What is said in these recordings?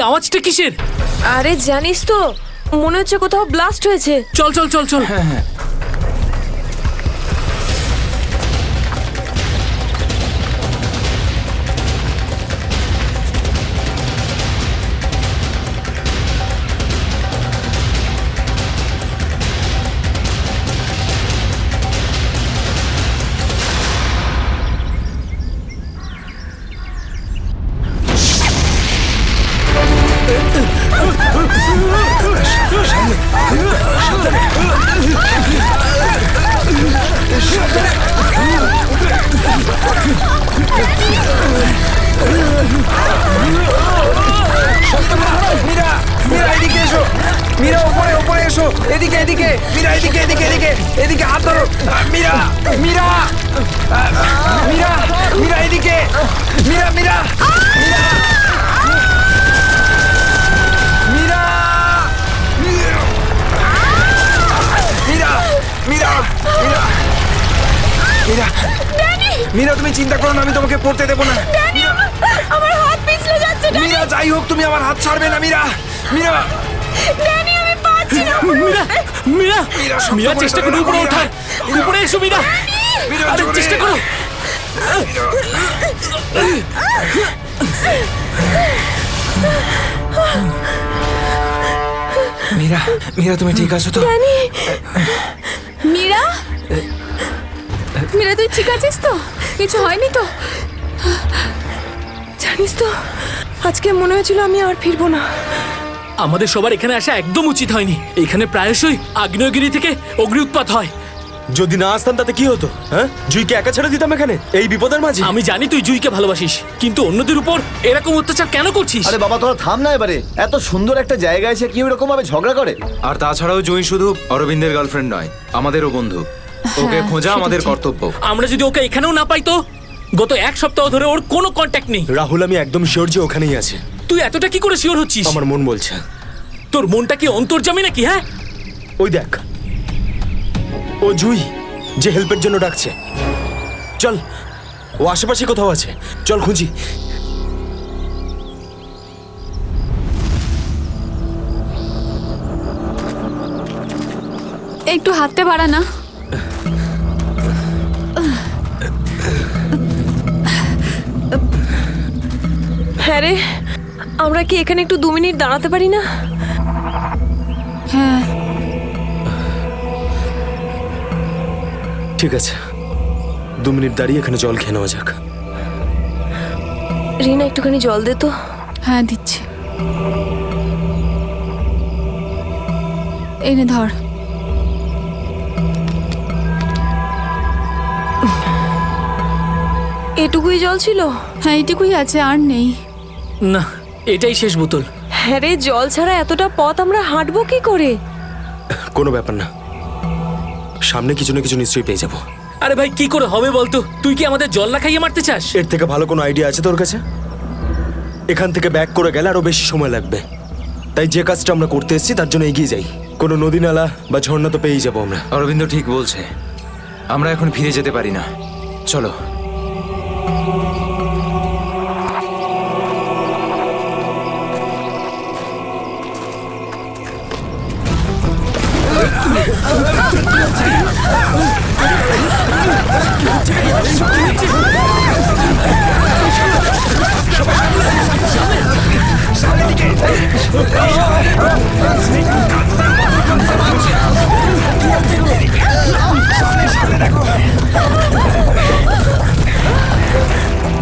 আওয়াজটা কিসের? আরে জানিস তো, মনে হচ্ছে কোথাও ব্লাস্ট হয়েছে। চল চল চল চল। হ্যাঁ হ্যাঁ মীরা, মীরা এদিকে এসো। মীরা উপরে উপরে এসো। এদিকে এদিকে মীরা, এদিকে এদিকে এদিকে এদিকে হাত ধরো। মীরা, মীরা, মীরা, মীরা এদিকে। মীরা, মীরা, মীরা, মীরা, মীরা, মীরা, মীরা, মীরা, মীরা তুমি চিন্তা করো না, আমি তোমাকে পড়তে দেবো না। আমার হাত পিছলে যাচ্ছে। মীরা যাই হোক তুমি আমার হাত ছাড়বে না। মীরা, মীরা, ড্যানি আমি পাচ্ছি না। মীরা মীরা মীরা, শক্ত মীরা করে চেষ্টা ধরো করো না, উপরে মীরা। ওঠার। উপরে এসো মীরা। মীরা, আরে জোরে। চেষ্টা করো। মীরা, মীরা তুমি ঠিক আছো তো? মীরা, মীরা তুই ঠিক আছিস তো? কিছু হয়নি তো? জানিস তো, আজকে মনে হয়েছিল আমি আর ফিরবো না। আমাদের সবার এখানে আসা একদম উচিত হয়নি। এখানে প্রায়শই আগ্নেয়গিরি থেকে অগ্নি উৎপাত হয়। যদি না আসতাম তাতে কি হতো? হ্যাঁ, জুইকে একা ছেড়ে দিতাম এখানে এই বিপদের মাঝে? আমি জানি তুই জুইকে ভালোবাসিস, কিন্তু অন্যদের উপর এরকম অত্যাচার কেন করছিস? আরে বাবা তোরা থাম না এবারে। এত সুন্দর একটা জায়গায় এসে কেউ এরকম ভাবে ঝগড়া করে? আর তাছাড়াও জুঁই শুধু অরবিন্দের গার্লফ্রেন্ড নয়, আমাদেরও বন্ধু। ওকে খোঁজা আমাদের কর্তব্য। আমরা যদি ওকে এখানেও না পাই তো? গত এক সপ্তাহ ধরে ওর কোনো কন্ট্যাক্ট নেই। রাহুল, আমি একদম শিওর যে ওখানেই আছে। তুই এতটা কি করে শিওর হচ্ছিস? আমার মন বলছে। তোর মনটা কি অন্তর্যামী নাকি? হ্যাঁ, ওই দেখ, ও জুই যে হেল্পের জন্য ডাকছে। চল, ও আশেপাশে কোথাও আছে, চল খুঁজি। একটু হাতটা বাড়া না। হ্যাঁ রে, আমরা কি এখানে একটু 2 মিনিট দাঁড়াতে পারি না? হ্যাঁ, ঠিক আছে, 2 মিনিট দাঁড়িয়ে এখানে জল খেয়ে নেওয়া যাক। রিনা একটুখানি জল দে তো। হ্যাঁ দিচ্ছি। এই নে ধর। এটুকুই জল ছিল? হ্যাঁ এইটুকুই আছে, আর নেই। না, এটাই শেষ বোতল। হ্যাঁ রে, জল ছাড়া এতটা পথ আমরা হাঁটবো কি করে? কোনো ব্যাপার না, সামনে কিছু না কিছু নিশ্চয়ই পেয়ে যাবো। আরে ভাই, কি করে হবে বলতো? তুই কি আমাদের জল না খাইয়ে মারতে চাস? এর থেকে ভালো কোনো আইডিয়া আছে তোর কাছে? এখান থেকে ব্যাক করে গেলে আরো বেশি সময় লাগবে। তাই যে কাজটা আমরা করতে এসেছি তার জন্য এগিয়ে যাই। কোনো নদী নালা বা ঝর্ণা তো পেয়েই যাবো আমরা। অরবিন্দ ঠিক বলছে, আমরা এখন ফিরে যেতে পারি না। চলো।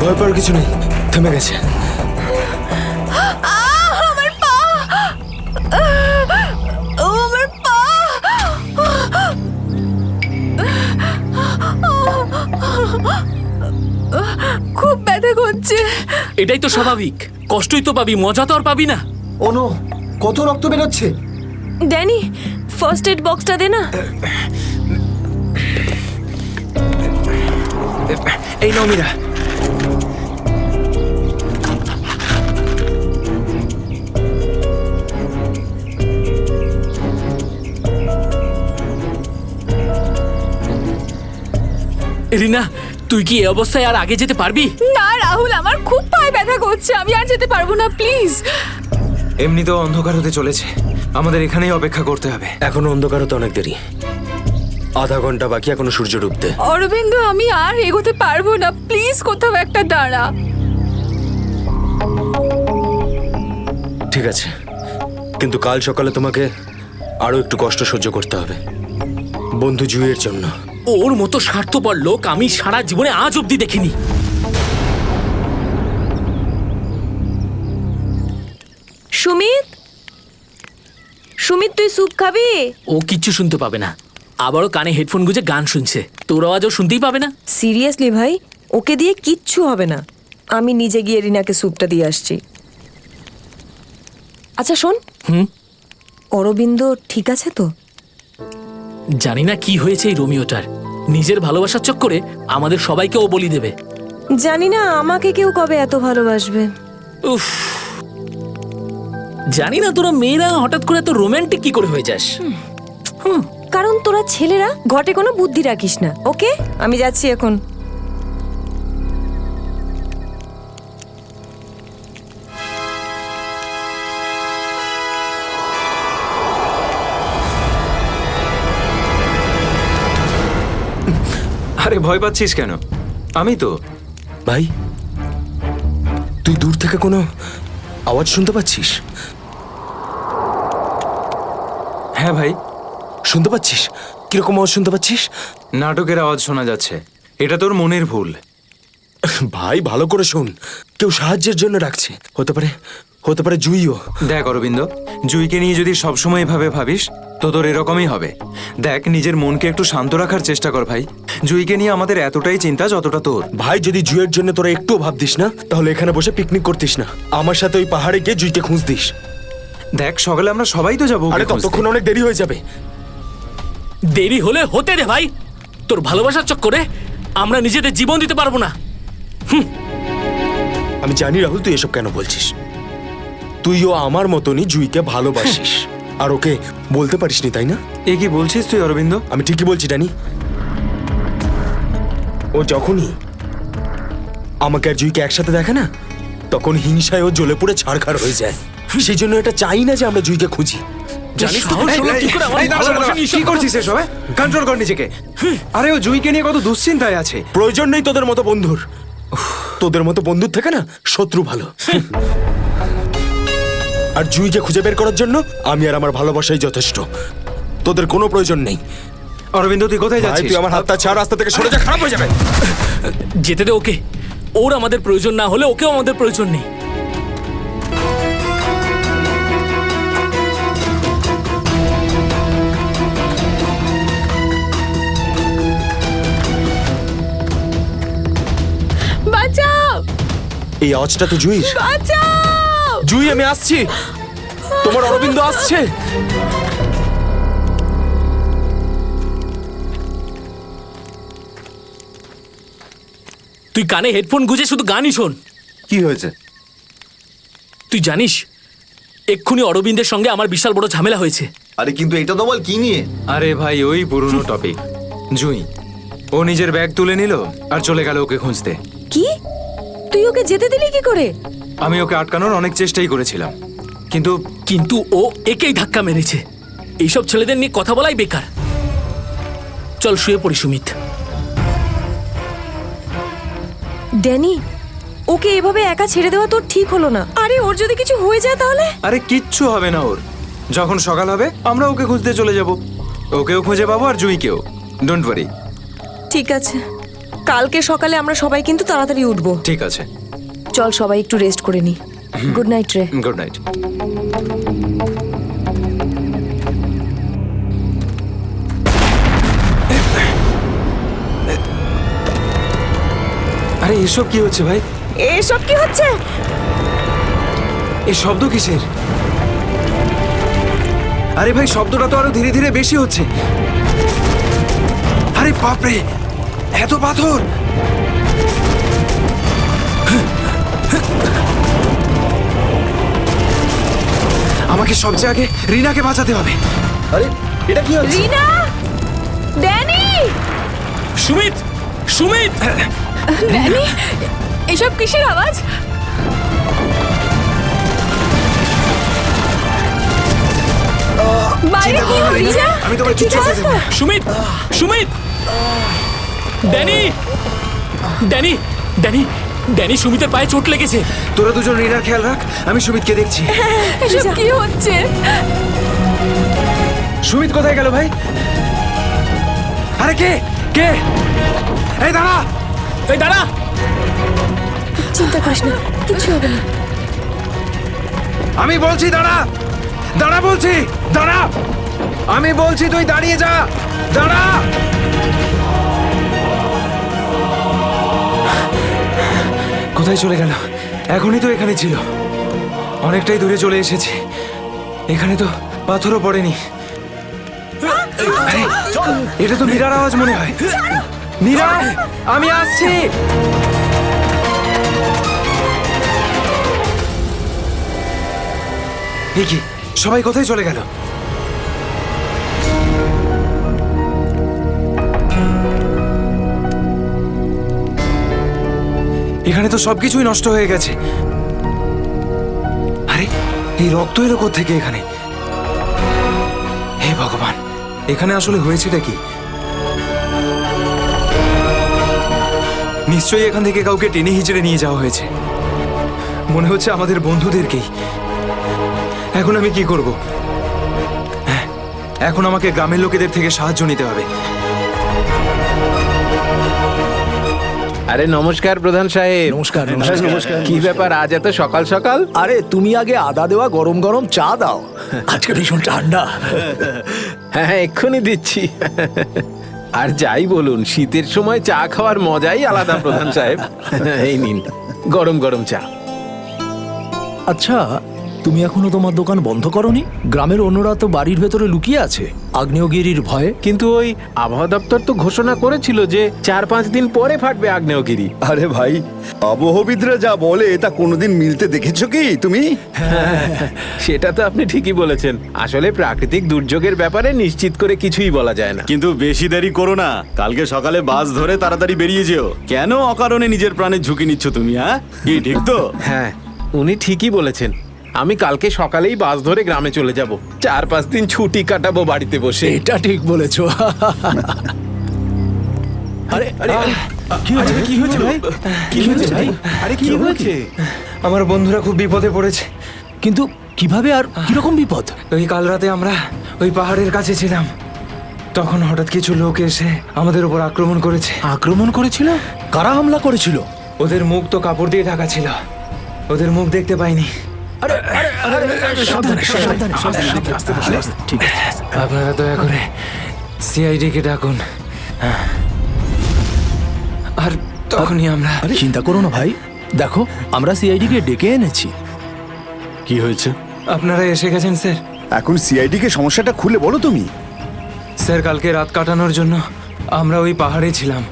ভয় পাওয়ার কিছু নেই, থেমে গেছে। আমার পা, আমার পা। খুব ব্যথা করছে। এটাই তো স্বাভাবিক, কষ্টই তো পাবি, মজা তো আর পাবি না। ও নো, কত রক্ত বেরোচ্ছে। ড্যানি, ফার্স্ট এড বক্সটা দে না। এই নাও মীরা। রিনা, তুই কি এই অবস্থায় আর আগে যেতে পারবি? না রাহুল, আমার খুব পায়ে ব্যথা করছে, আমি আর যেতে পারবো না, প্লিজ। এমনিতেও অন্ধকার হতে চলেছে, আমাদের এখানেই অপেক্ষা করতে হবে। এখনো অন্ধকার হতে অনেক দেরি, আধা ঘন্টা বাকি এখনো সূর্য ডুবতে। অরবিন্দ, আমি আর এগোতে পারবো না, প্লিজ কোথাও একটা দাঁড়া। ঠিক আছে, কিন্তু কাল সকালে তোমাকে আরো একটু কষ্ট সহ্য করতে হবে বন্ধু জুইয়ের জন্য। ওর মতো স্বার্থপর লোক আমি সারা জীবনে আজ অব্দি দেখিনি। সুমিত, সুমিত তুই স্যুপ খাবি? ও কিচ্ছু শুনতে পাবে না, আবারও কানে হেডফোন গুঁজে গান শুনছে, তোর আওয়াজও শুনতেই পাবে না। সিরিয়াসলি ভাই, ওকে দিয়ে কিচ্ছু হবে না। আমি নিজে গিয়ে রিনাকে স্যুপটা দিয়ে আসছি। আচ্ছা শোন, অরবিন্দ ঠিক আছে তো? জানি না কি হয়েছে এই রোমিওটার, নিজের ভালোবাসার চক্করে আমাদের সবাইকে ও বলি দেবে। জানি না আমাকে কেউ কবে এত ভালোবাসবে। উফ, জানি না তোরা মেয়েরা হঠাৎ করে এত রোমান্টিক কি করে হয়ে যাস। কারণ তোরা ছেলেরা ঘটে কোনো বুদ্ধি রাখিস না। ওকে, আমি যাচ্ছি এখন। আরে ভয় পাচ্ছিস কেন? আমি তো। ভাই, তুই দূর থেকে কোনো আওয়াজ শুনতে পাচ্ছিস? হ্যাঁ ভাই, শুনতে পাচ্ছিস? কিরকম আওয়াজ শুনতে পাচ্ছিস? নাটকের আওয়াজ শোনা যাচ্ছে। এটা তোর মনের ভুল। ভাই ভালো করে শোন, কেউ সাহায্যের জন্য ডাকছে। হতে পারে জুইও। দেখ অরবিন্দ, জুইকে নিয়ে যদি সবসময় এভাবে ভাবিস তো তোর এরকমই হবে। দেখ, নিজের মনকে একটু শান্ত রাখার চেষ্টা কর ভাই। জুইকে নিয়ে আমাদের এতটাই চিন্তা যতটা তোর। ভাই, যদি জুইয়ের জন্য তোরা একটুও ভাবতিস না, তাহলে এখানে বসে পিকনিক করতিস না। আমার সাথে ওই পাহাড়ে গিয়ে জুইকে খুঁজতিস। দেখ, সকালে আমরা সবাই তো যাবো। আরে ততক্ষণ অনেক দেরি হয়ে যাবে। দেরি হলে হতে দে ভাই, তোর ভালোবাসার চক্করে আমরা নিজেদের জীবন দিতে পারবো না। আমি জানি রাহুল, তুই এসব কেন বলছিস। তুইও আমার মতনই জুইকে ভালোবাসিস, আর ওকে বলতে পারিসনি, তাই না? এ কি বলছিস তুই অরবিন্দ? আমি ঠিকই বলছি ডানি। ও যখনই আমাকে আর জুইকে একসাথে দেখে না, তখন হিংসায় ও জ্বলে পুড়ে ছাড়খাড় হয়ে যায়। সেই জন্য এটা চাই না যে আমরা জুইকে খুঁজি। জানিস তো সাহস হলো কি করে আমার ভালোবাসা নিয়ে কি করছিস এসব? কন্ট্রোল কর নিজেকে। আরে ও জুইকে নিয়ে কত দুশ্চিন্তায় আছে। প্রয়োজন নেই তোদের মতো বন্ধুর। তোদের মতো বন্ধুর থেকে না শত্রু ভালো। আর জুইকে খুঁজে বের করার জন্য আমি আর আমার ভালোবাসাই যথেষ্ট। তোদের কোনো প্রয়োজন নেই। অরবিন্দ, তুই কোথায় ভাই, যাচ্ছিস? তুই আমার হাতটা ছাড়, রাস্তা থেকে সরে যা, খারাপ হয়ে যাবে। যেতে দে ওকে, ওর আমাদের প্রয়োজন না হলে ওকেও আমাদের প্রয়োজন নেই। বাঁচাও, এই আওয়াজটা তো জুই। বাঁচাও। জুই, আমি আসছি। তোমার অরবিন্দ আসছে। তুই কানে হেডফোন গুঁজে শুধু গানই শোন। কি হয়েছে? তুই জানিস এক্ষুনি অরবিন্দের সঙ্গে আমার বিশাল বড় ঝামেলা হয়েছে। আরে কিন্তু এটা তো বল, কি নিয়ে? আরে ভাই, ওই পুরনো টপিক। জুই ও নিজের ব্যাগ তুলে নিল আর চলে গেল ওকে খুঁজতে। কি? তুই ওকে যেতে দিলি কি করে? আমি ওকে আটকানোর অনেক চেষ্টাই করেছিলাম, কিন্তু কিন্তু ও একেই ধাক্কা মেরেছে। এইসব ছেলেদের নিয়ে কথা বলাই বেকার। চল শুয়ে পড়ি সুমিত। ড্যানি, ওকে এভাবে একা ছেড়ে দেওয়া তোর ঠিক হলো না। আরে ওর যদি কিছু হয়ে যায় তাহলে? আরে কিচ্ছু হবে না ওর। যখন সকাল হবে আমরা ওকে খুঁজতে চলে যাব। ওকেও খুঁজে পাবো আর জুইকেও। Don't worry. ঠিক আছে, কালকে সকালে আমরা সবাই কিন্তু তাড়াতাড়ি উঠবো। ঠিক আছে, চল সবাই একটু রেস্ট করে নি। গুড নাইট রে। Good night. আরে এসব কি হচ্ছে ভাই? এসব কি হচ্ছে? এই শব্দ কিসের? আরে ভাই, শব্দটা তো আরো ধীরে ধীরে বেশি হচ্ছে। আরে বাপরে, এত পাথর! আমাকে সবচেয়ে আগে রিনাকে বাঁচাতে হবে। আরে এটা কি হচ্ছে? রিনা, ড্যানি, সুমিত, সুমিত! ড্যানি, এসব কিসের আওয়াজ? বাইরে কি হচ্ছে? আমি তোমার কিচ্ছু হতে দেব না। Sumit Sumit Danny Danny Danny Danny সুমিতের পায়ে চোট লেগেছে। তোরা দুজন রিনার খেয়াল রাখ, আমি সুমিতকে দেখছি। এসব কি হচ্ছে? সুমিত কোথায় গেল ভাই? আরে কে কে? এই দাঁড়া! এই দাঁড়া। চিন্তা করিস না, কিচ্ছু হবে না। আমি বলছি দাঁড়া! দাঁড়া বলছি! দাঁড়া! আমি বলছি তুই দাঁড়িয়ে যা! দাঁড়া! কোথায় চলে গেল? এখনই তো এখানে ছিল। অনেকটাই দূরে চলে এসেছি। এখানে তো পাথরও পড়েনি। আরে, এটা তো মীরার আওয়াজ মনে হয়। মীরা, আমি আসছি। এ কি, সবাই কোথায় চলে গেল? এখানে তো সবকিছুই নষ্ট হয়ে গেছে। আরে, এই রক্ত এলো কোত্থেকে এখানে? হে ভগবান, এখানে আসলে হয়েছেটা কি? নিশ্চয়ই এখান থেকে কাউকে টেনে হিচড়ে নিয়ে যাওয়া হয়েছে। মনে হচ্ছে আমাদের বন্ধুদেরকেই। এখন আমি কি করব? হ্যাঁ, এখন আমাকে গ্রামের লোকেদের থেকে সাহায্য নিতে হবে। আরে নমস্কার প্রধান সাহেব। নমস্কার নমস্কার। কি ব্যাপার আজ এত সকাল সকাল? আরে তুমি আগে আদা দেওয়া গরম গরম চা দাও, আজকে ভীষণ ঠান্ডা। হ্যাঁ এক্ষুনি দিচ্ছি। আর যাই বলুন, শীতের সময় চা খাওয়ার মজাই আলাদা প্রধান সাহেব। এই নিন গরম গরম চা। আচ্ছা, তুমি এখনো তোমার দোকান বন্ধ করনি? গ্রামের অন্যরা তো বাড়ির ভেতরে লুকিয়ে আছে আগ্নেয়গিরির ভয়ে। কিন্তু ওই আবহাওয়া দপ্তর তো ঘোষণা করেছিল যে 4-5 দিন পরে ফাটবে আগ্নেয়গিরি। আরে ভাই, আবহবিদরা যা বলে তা কোনোদিন মিলতে দেখেছো কি তুমি? সেটা তো আপনি ঠিকই বলেছেন। আসলে প্রাকৃতিক দুর্যোগের ব্যাপারে নিশ্চিত করে কিছুই বলা যায় না। কিন্তু বেশি দেরি করো না, কালকে সকালে বাস ধরে তাড়াতাড়ি বেরিয়ে যেও। কেন অকারণে নিজের প্রাণের ঝুঁকি নিচ্ছ তুমি? হ্যাঁ, কি ঠিক তো? হ্যাঁ, উনি ঠিকই বলেছেন। আমি কালকে সকালেই বাস ধরে গ্রামে চলে যাব। 4-5 দিন ছুটি কাটাবো বাড়িতে বসে। এটা ঠিক বলেছো। আরে আরে কি হয়েছে? কি হয়েছে ভাই? কি হয়েছে ভাই? আরে কি হয়েছে? আমার বন্ধুরা খুব বিপদে পড়েছে। কিন্তু কিভাবে আর কিরকম বিপদ? ওই কাল রাতে আমরা ওই পাহাড়ের কাছে ছিলাম, তখন হঠাৎ কিছু লোক এসে আমাদের উপর আক্রমণ করেছে। আক্রমণ করেছিল? কারা হামলা করেছিল? ওদের মুখ তো কাপড় দিয়ে ঢাকা ছিল, ওদের মুখ দেখতে পাইনি। আরে আরে আরে সাবধানে সাবধানে সাবধানে, আস্তে আস্তে আস্তে। ঠিক আছে। আপনারা দয়া করে সিআইডি কে ডাকুন। আর তখনই আমরা আরে চিন্তা করো না ভাই, দেখো আমরা সিআইডি কে ডেকে এনেছি। কি হয়েছে? আপনারা এসে গেছেন স্যার। এখন সিআইডি কে সমস্যাটা খুলে বলো তুমি। স্যার, কালকে রাত কাটানোর জন্য আমরা ওই পাহাড়ে ছিলাম।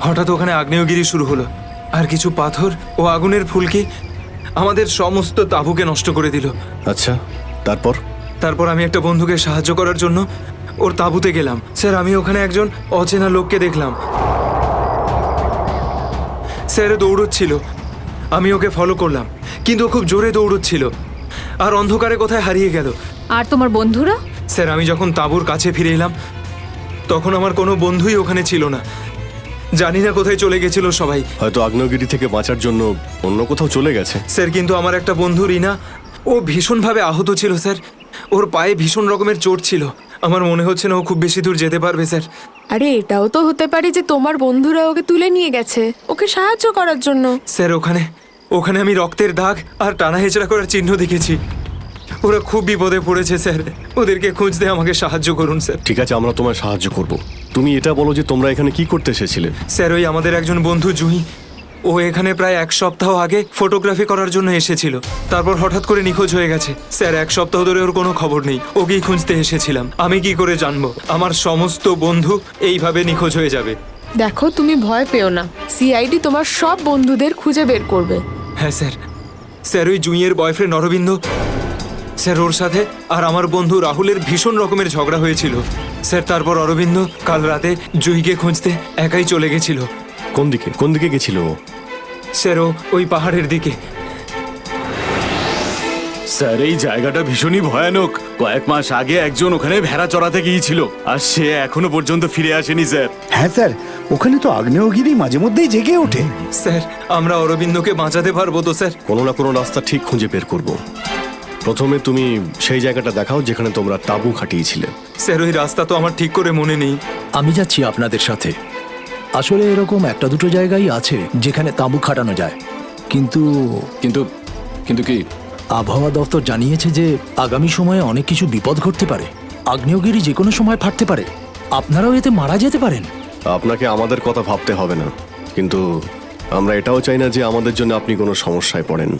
হঠাৎ ওখানে আগ্নেয়গিরি শুরু হলো, আর কিছু পাথর ও আগুনের ফুলকি আমাদের সমস্ত তাঁবুকে নষ্ট করে দিল। আচ্ছা, তারপর? তারপর আমি একটা বন্ধুকে সাহায্য করার জন্য ওর তাঁবুতে গেলাম। স্যার, আমি ওখানে একজন অচেনা লোককে দেখলাম। স্যার দৌড়চ্ছিল, আমি ওকে ফলো করলাম, কিন্তু ও খুব জোরে দৌড়চ্ছিল আর অন্ধকারে কোথায় হারিয়ে গেল। আর তোমার বন্ধুরা? স্যার, আমি যখন তাঁবুর কাছে ফিরে এলাম তখন আমার কোনো বন্ধুই ওখানে ছিল না। জানি না কোথায় চলে গেছিল সবাই। হয়তো আগ্নেয়গিরি থেকে বাঁচার জন্য অন্য কোথাও চলে গেছে। স্যার, কিন্তু আমার একটা বন্ধু রিনা, ও ভীষণভাবে আহত ছিল স্যার। ওর পায়ে ভীষণ রকমের চোট ছিল। আমার মনে হচ্ছে না ও খুব বেশি দূর যেতে পারবে স্যার। আরে এটাও তো হতে পারে যে তোমার বন্ধুরা ওকে তুলে নিয়ে গেছে ওকে সাহায্য করার জন্য। স্যার, ওখানে আমি রক্তের দাগ আর টানা হেঁচড়া করার চিহ্ন দেখেছি। ওরা খুব বিপদে পড়েছে স্যার, ওদেরকে খুঁজতে আমাকে সাহায্য করুন স্যার। ঠিক আছে, আমরা তোমায় সাহায্য করব। তুমি এটা বলো যে তোমরা এখানে কি করতে এসেছিলে? স্যার, ওই আমাদের একজন বন্ধু জুহি, ও এখানে প্রায় 1 সপ্তাহ আগে ফটোগ্রাফি করার জন্য এসেছিল। তারপর হঠাৎ করে নিখোঁজ হয়ে গেছে স্যার। 1 সপ্তাহ ধরে ওর কোনো খবর নেই। ওকেই খুঁজতে এসেছিলাম। আমি কি করে জানবো আমার সমস্ত বন্ধু এইভাবে নিখোঁজ হয়ে যাবে? দেখো, তুমি ভয় পেও না, সিআইডি তোমার সব বন্ধুদের খুঁজে বের করবে। হ্যাঁ স্যার। স্যার, ওই জুঁইয়ের বয়ফ্রেন্ড অরবিন্দ স্যার, ওর সাথে আর আমার বন্ধু রাহুলের ভীষণ রকমের ঝগড়া হয়েছিল স্যার। তারপর অরবিন্দ কাল রাতে জুঁইকে খুঁজতে একাই চলে গেছিল। কোন দিকে গেছিল ও? স্যার, ওই পাহাড়ের দিকে। স্যার এই জায়গাটা ভীষণই ভয়ানক। কয়েক মাস আগে একজন ওখানে ভেড়া চড়াতে গিয়েছিল আর সে এখনো পর্যন্ত ফিরে আসেনি স্যার। হ্যাঁ স্যার, ওখানে তো আগ্নেয়গিরি মাঝে মধ্যেই জেগে ওঠে। স্যার আমরা অরবিন্দকে বাঁচাতে পারবো তো স্যার? কোনো না কোনো রাস্তা ঠিক খুঁজে বের করব। প্রথমে তুমি সেই জায়গাটা দেখাও যেখানে তোমরা তাঁবু খাটিয়েছিলে। স্যার ওই রাস্তা তো আমার ঠিক করে মনে নেই। আমি যাচ্ছি আপনাদের সাথে। আসলে এরকম একটা দুটো জায়গায় আছে যেখানে তাঁবু খাটানো যায়, কিন্তু কিন্তু কিন্তু কি? আবহাওয়া দপ্তর জানিয়েছে যে আগামী সময়ে অনেক কিছু বিপদ ঘটতে পারে। আগ্নেয়গিরি যে কোনো সময় ফাটতে পারে, আপনারাও এতে মারা যেতে পারেন। আপনাকে আমাদের কথা ভাবতে হবে না, কিন্তু আমরা এটাও চাই না যে আমাদের জন্য আপনি কোনো সমস্যায় পড়েন।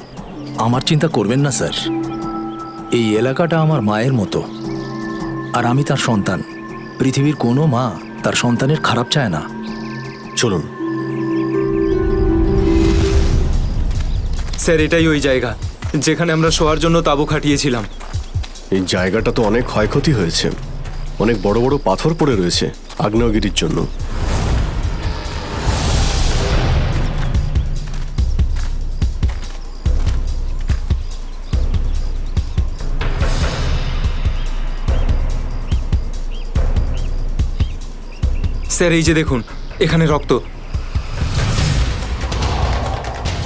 আমার চিন্তা করবেন না স্যার, এই এলাকাটা আমার মায়ের মতো, আর আমি তার সন্তান। পৃথিবীর কোনো মা তার সন্তানের খারাপ চায় না। চলুন। স্যার এটাই ওই জায়গা যেখানে আমরা শোয়ার জন্য তাঁবু খাটিয়েছিলাম। এই জায়গাটা তো অনেক ক্ষয়ক্ষতি হয়েছে, অনেক বড় বড় পাথর পড়ে রয়েছে আগ্নেয়গিরির জন্য। স্যার এই যে দেখুন, এখানে রক্ত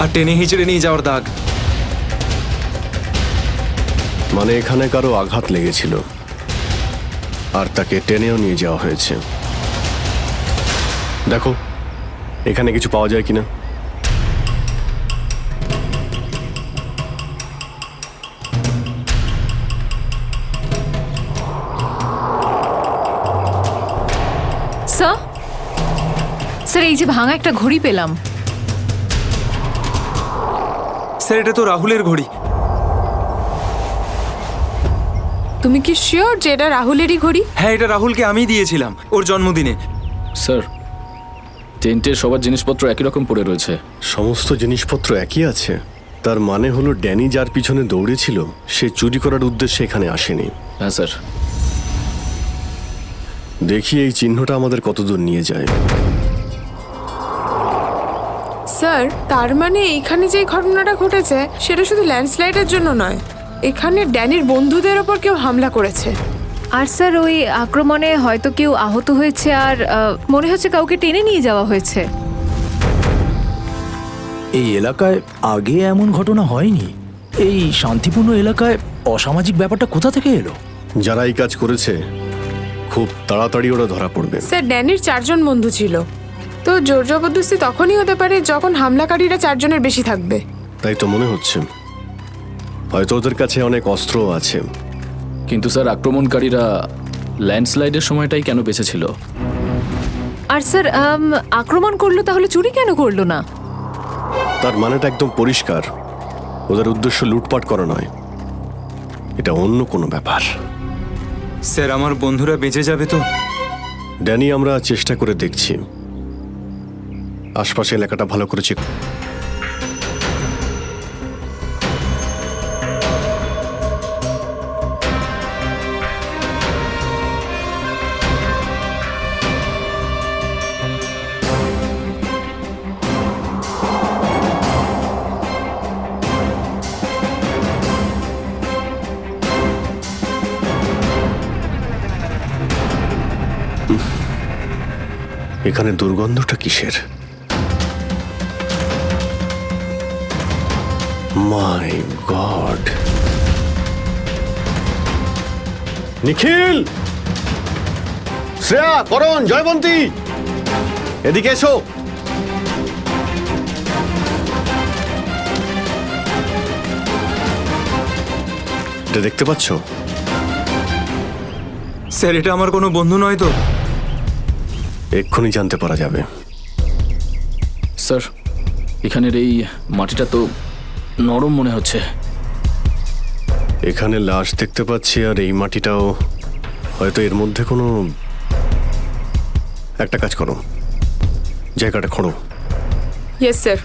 আর টেনে হিচড়ে নিয়ে যাওয়ার দাগ। মানে এখানে কারো আঘাত লেগেছিল আর তাকে টেনেও নিয়ে যাওয়া হয়েছে। দেখো এখানে কিছু পাওয়া যায় কিনা। স্যার স্যার এই যে ভাঙা একটা ঘড়ি পেলাম। স্যার এটা তো রাহুলের ঘড়ি। তুমি কি শিওর যে এটা রাহুলেরই ঘড়ি? হ্যাঁ এটা রাহুলকে আমিই দিয়েছিলাম ওর জন্মদিনে। স্যার টেন্টের সবার জিনিসপত্র একই রকম পড়ে রয়েছে। সমস্ত জিনিসপত্র একই আছে, তার মানে হলো ড্যানি যার পিছনে দৌড়েছিল সে চুরি করার উদ্দেশ্যে এখানে আসেনি। হ্যাঁ স্যার। দেখি এই চিহ্নটা আমাদের কতদূর নিয়ে যায়। স্যার তার মানে এইখানে যে ঘটনাটা ঘটেছে সেটা শুধু ল্যান্ডস্লাইডের জন্য নয়, এখানে ড্যানির বন্ধুদের ওপর কেউ হামলা করেছে। আর স্যার ওই আক্রমণে হয়তো কেউ আহত হয়েছে, আর মনে হচ্ছে কাউকে টেনে নিয়ে যাওয়া হয়েছে। এই এলাকায় আগে এমন ঘটনা হয়নি। এই শান্তিপূর্ণ এলাকায় অসামাজিক ব্যাপারটা কোথা থেকে এলো? যারা এই কাজ করেছে খুব তাড়াতাড়ি ওরা ধরা পড়বে। স্যার ড্যানির 4 জন বন্ধু ছিল, তো জোর জবরদস্তি তখনই হতে পারে যখন হামলাকারীরা 4 জনের বেশি থাকবে। তাই তো মনে হচ্ছে, হয়তো ওদের কাছে অনেক অস্ত্র আছে। কিন্তু স্যার আক্রমণকারীরা ল্যান্ডস্লাইডের সময়টাই কেন বেঁচেছিল? আর স্যার আক্রমণ করলো তাহলে চুরি কেন করলো না? তার মানেটা একদম পরিষ্কার, ওদের উদ্দেশ্য লুটপাট করা নয়, এটা অন্য কোনো ব্যাপার। স্যার আমার বন্ধুরা বেঁচে যাবে তো? ড্যানি আমরা চেষ্টা করে দেখছি, আশপাশে এলাকাটা ভালো করে চেক। এখানে দুর্গন্ধটা কিসের? মাই গড! নিখিল, শ্রেয়া, করণ, জয়বন্তী, এদিকে এসো। এটা দেখতে পাচ্ছ? স্যার এটা আমার কোনো বন্ধু নয় তো? এক্ষুনি জানতে পারা যাবে। স্যার এখানের এই মাটিটা তো নরম মনে হচ্ছে। এখানে লাশ দেখতে পাচ্ছি, আর এই মাটিটাও হয়তো এর মধ্যে কোনো একটা কাজ করো, জায়গাটা খোঁড়ো। Yes sir.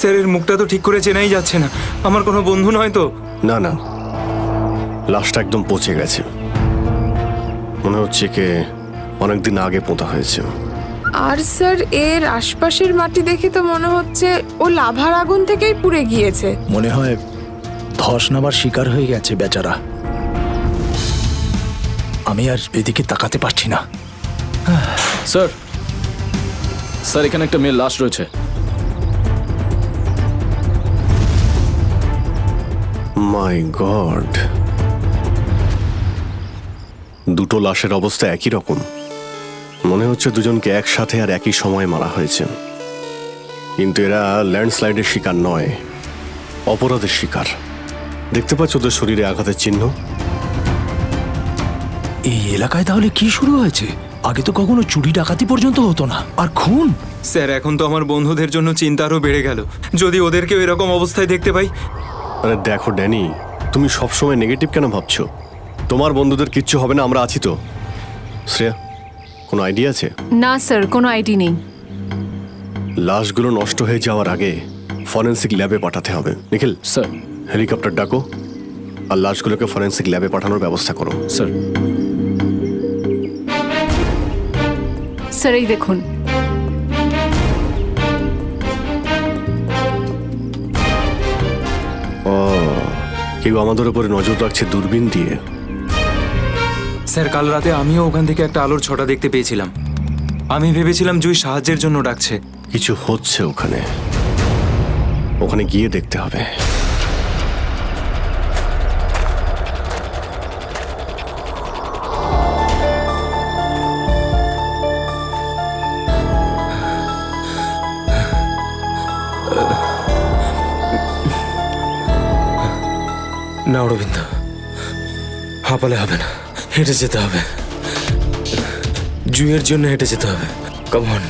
স্যারের মুখটা তো ঠিক করে চেনাই যাচ্ছে না। আমার কোনো বন্ধু নয় তো? না না, লাশটা একদম পচে গেছে, মনে হচ্ছে কে অনেকদিন আগে পোঁতা হয়েছে। আর স্যার এর আশপাশের মাটি দেখে তো মনে হচ্ছে ও লাভার আগুন থেকেই পুড়ে গিয়েছে। মনে হয় ধস নামার শিকার হয়ে গেছে বেচারা। আমি আর এদিকে তাকাতে পারছি না। স্যার স্যার এখানে একটা মেয়ের লাশ রয়েছে। মাই গড, দুটো লাশের অবস্থা একই রকম। মনে হচ্ছে দুজনকে একসাথে আর একই সময় মারা হয়েছে। কিন্তু এরা ল্যান্ডস্লাইডের শিকার নয়, অপরাধের শিকার। দেখতে পাচ্ছ ওদের শরীরে আঘাতের চিহ্ন? এই এলাকায় তাহলে কি শুরু হয়েছে? আগে তো কখনো চুরি ডাকাতি পর্যন্ত হতো না, আর খুন! স্যার এখন তো আমার বন্ধুদের জন্য চিন্তা আরও বেড়ে গেল। যদি ওদেরকেও এরকম অবস্থায় দেখতে পাই। আরে দেখো ড্যানি, তুমি সবসময় নেগেটিভ কেন ভাবছো? তোমার বন্ধুদের কিচ্ছু হবে না, আমরা আছি তো। শ্রেয়া, কোনো আইডিয়া আছে? না স্যার, কোনো আইডি নেই। লাশগুলো নষ্ট হয়ে যাওয়ার আগে ফরেন্সিক ল্যাবে পাঠাতে হবে। নিখিল স্যার। হেলিকপ্টার ডাকো আর লাশগুলোকে ফরেন্সিক ল্যাবে পাঠানোর ব্যবস্থা করো। স্যার। স্যার এই দেখুন। ও, কেউ আমাদের উপরে নজর রাখছে দূরবীন দিয়ে। স্যার কাল রাতে আমিও ওখান থেকে একটা আলোর ছটা দেখতে পেয়েছিলাম। আমি ভেবেছিলাম জুই সাহায্যের জন্য ডাকছে। কিছু হচ্ছে ওখানে, ওখানে গিয়ে দেখতে হবে। না অরবিন্দ, হাঁপালে হবে না, হেঁটে যেতে হবে। জুইয়ের জন্য হেঁটে যেতে হবে। Come on.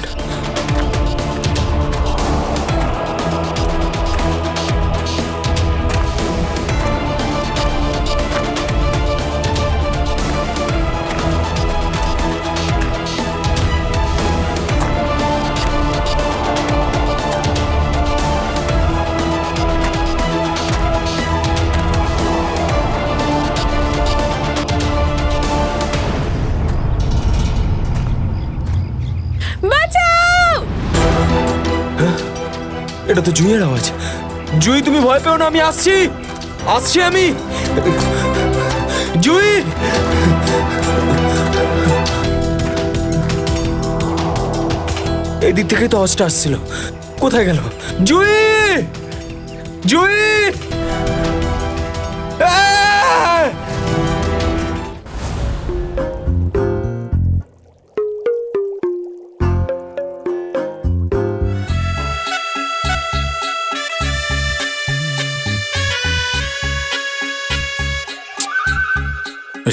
এটা তো জুইয়ের আওয়াজ। জুই তুমি ভয় পেও না, আমি আসছি, আসছি আমি। জুই, এই দিক থেকে তো আওয়াজটা আসছিল, কোথায় গেল? জুই, জুই!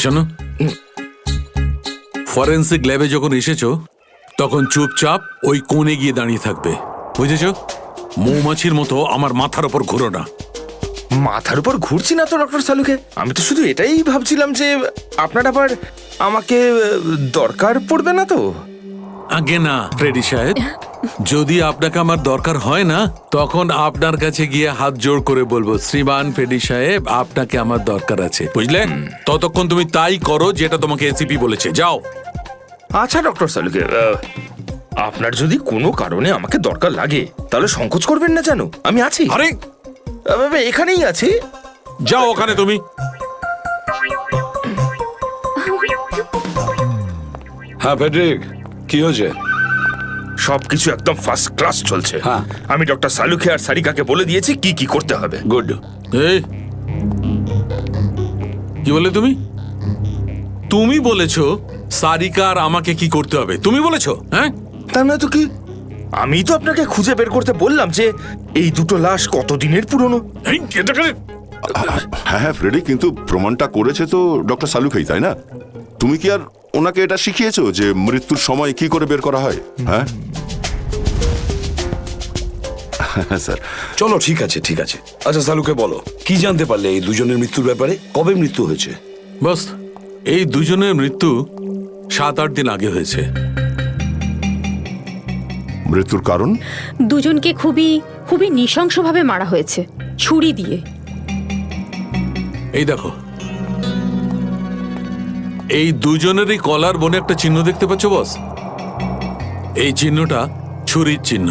শোনো, ফরেন্সিক ল্যাবে যখন এসেছো তখন চুপচাপ ওই কোণে গিয়ে দাঁড়িয়ে থাকবে, বুঝেছো? মৌমাছির মতো আমার মাথার উপর ঘুরো না। মাথার উপর ঘুরছি না তো ডক্টর সালুকে। আমি তো শুধু এটাই ভাবছিলাম যে আপনার আবার আমাকে দরকার পড়বে না তো? আগে না ফ্রেডি সাহেব, যদি আপনাকে আমার দরকার হয় না তখন আপনার কাছে গিয়ে হাত জোড় করে বলবো, শ্রীমান ফ্রেডি সাহেব আপনাকে আমার দরকার আছে, বুঝলে? ততক্ষণ তুমি তাই করো যেটা তোমাকে এসিপি বলেছে, যাও। আচ্ছা ডক্টর সালুকে, আপনার যদি কোনো কারণে আমাকে দরকার লাগে তাহলে সংকোচ করবেন না, জানো আমি আছি। আরে এখানেই আছি, যাও ওখানে তুমি। হ্যাঁ ফেডরিক, কি হয়েছে? সবকিছু একদম ফার্স্ট ক্লাস চলছে। আমি ডক্টর সালুকে আর সারিকাকে বলে দিয়েছি কি কি করতে হবে। গুড। এই কি বলে তুমি? তুমি বলেছো সারিকা আর আমাকে কি করতে হবে? তুমি বলেছো? হ্যাঁ, তা না তো কি? আমি তো আপনাকে খুঁজে বের করতে বললাম যে এই দুটো লাশ কতদিনের পুরনো। হ্যাঁ হ্যাঁ ফ্রেডি, কিন্তু প্রমাণটা করেছে তো ডক্টর সালুকেই, তাই না? তুমি কি আর ওনাকে এটা শিখিয়েছো যে মৃত্যুর সময় কি করে বের করা হয়? হ্যাঁ স্যার। চলো ঠিক আছে, ঠিক আছে। আচ্ছা সালুকে বলো, কি জানতে পারলে এই দুজনের মৃত্যুর ব্যাপারে? কবে মৃত্যু হয়েছে? বস, এই দুজনের মৃত্যু 7-8 দিন আগে হয়েছে। মৃত্যুর কারণ? দুজনকে খুবই খুবই নৃশংসভাবে মারা হয়েছে, ছুরি দিয়ে। এই দেখো, এই দুজনেরই কলার বনে একটা চিহ্ন দেখতে পাচ্ছ বস? এই চিহ্নটা ছুরির চিহ্ন।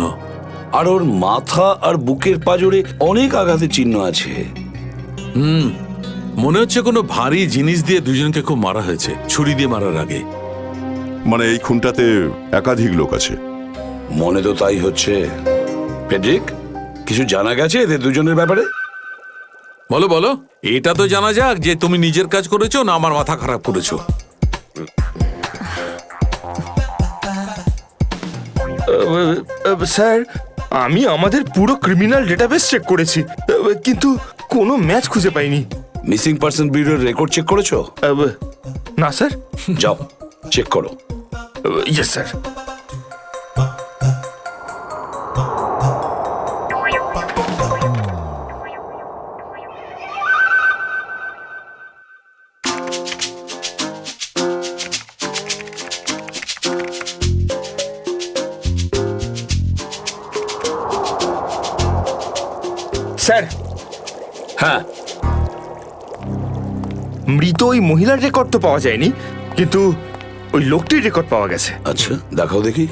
আর ওর মাথা আর বুকের পাজরে অনেক আঘাতের চিহ্ন আছে। মনে হচ্ছে কোনো ভারী জিনিস দিয়ে দুজনকে খুব মারা হয়েছে, ছুরি দিয়ে মারার আগে। মানে এই খুনটাতে একাধিক লোক আছে। মনে তো তাই হচ্ছে। ফেডরিক, কিছু জানা গেছে এদের দুজনের ব্যাপারে? বলো বলো, এটা তো জানা যাক যে তুমি নিজের কাজ করেছো না আমার মাথা খারাপ করেছো। স্যার, আমি আমাদের পুরো ক্রিমিনাল ডেটাবেস চেক করেছি, কিন্তু কোনো ম্যাচ খুঁজে পাইনি। মিসিং পার্সন ব্যুরোর রেকর্ড চেক করেছো? না স্যার। যাও চেক করো। Yes sir. স্যার। হ্যাঁ, মৃত ওই মহিলার রেকর্ড তো পাওয়া যায়নি, কিন্তু ওই লোকটির রেকর্ড পাওয়া গেছে। আচ্ছা দেখাও দেখি।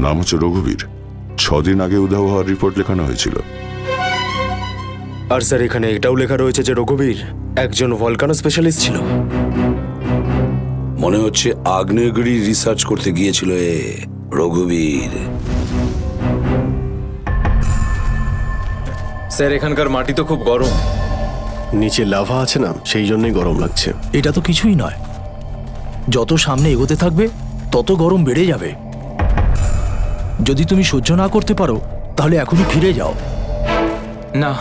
নাম হচ্ছে রঘুবীর। 6 দিন আগে উধাও হওয়ার রিপোর্ট লেখানো হয়েছিল। আর স্যার, এখানে এটাও লেখা রয়েছে যে রঘুবীর একজন ভলকানো স্পেশালিস্ট ছিল। মনে হচ্ছে আগ্নেয়গিরি রিসার্চ করতে গিয়েছিল রঘুবীর। স্যার, এখানকার মাটি তো খুব গরম। নিচে লাভা আছে না, সেই জন্যই গরম লাগছে। এটা তো কিছুই নয়, যত সামনে এগোতে থাকবে তত গরম বেড়ে যাবে। যদি তুমি সহ্য না করতে পারো তাহলে এখনই ফিরে যাও। না,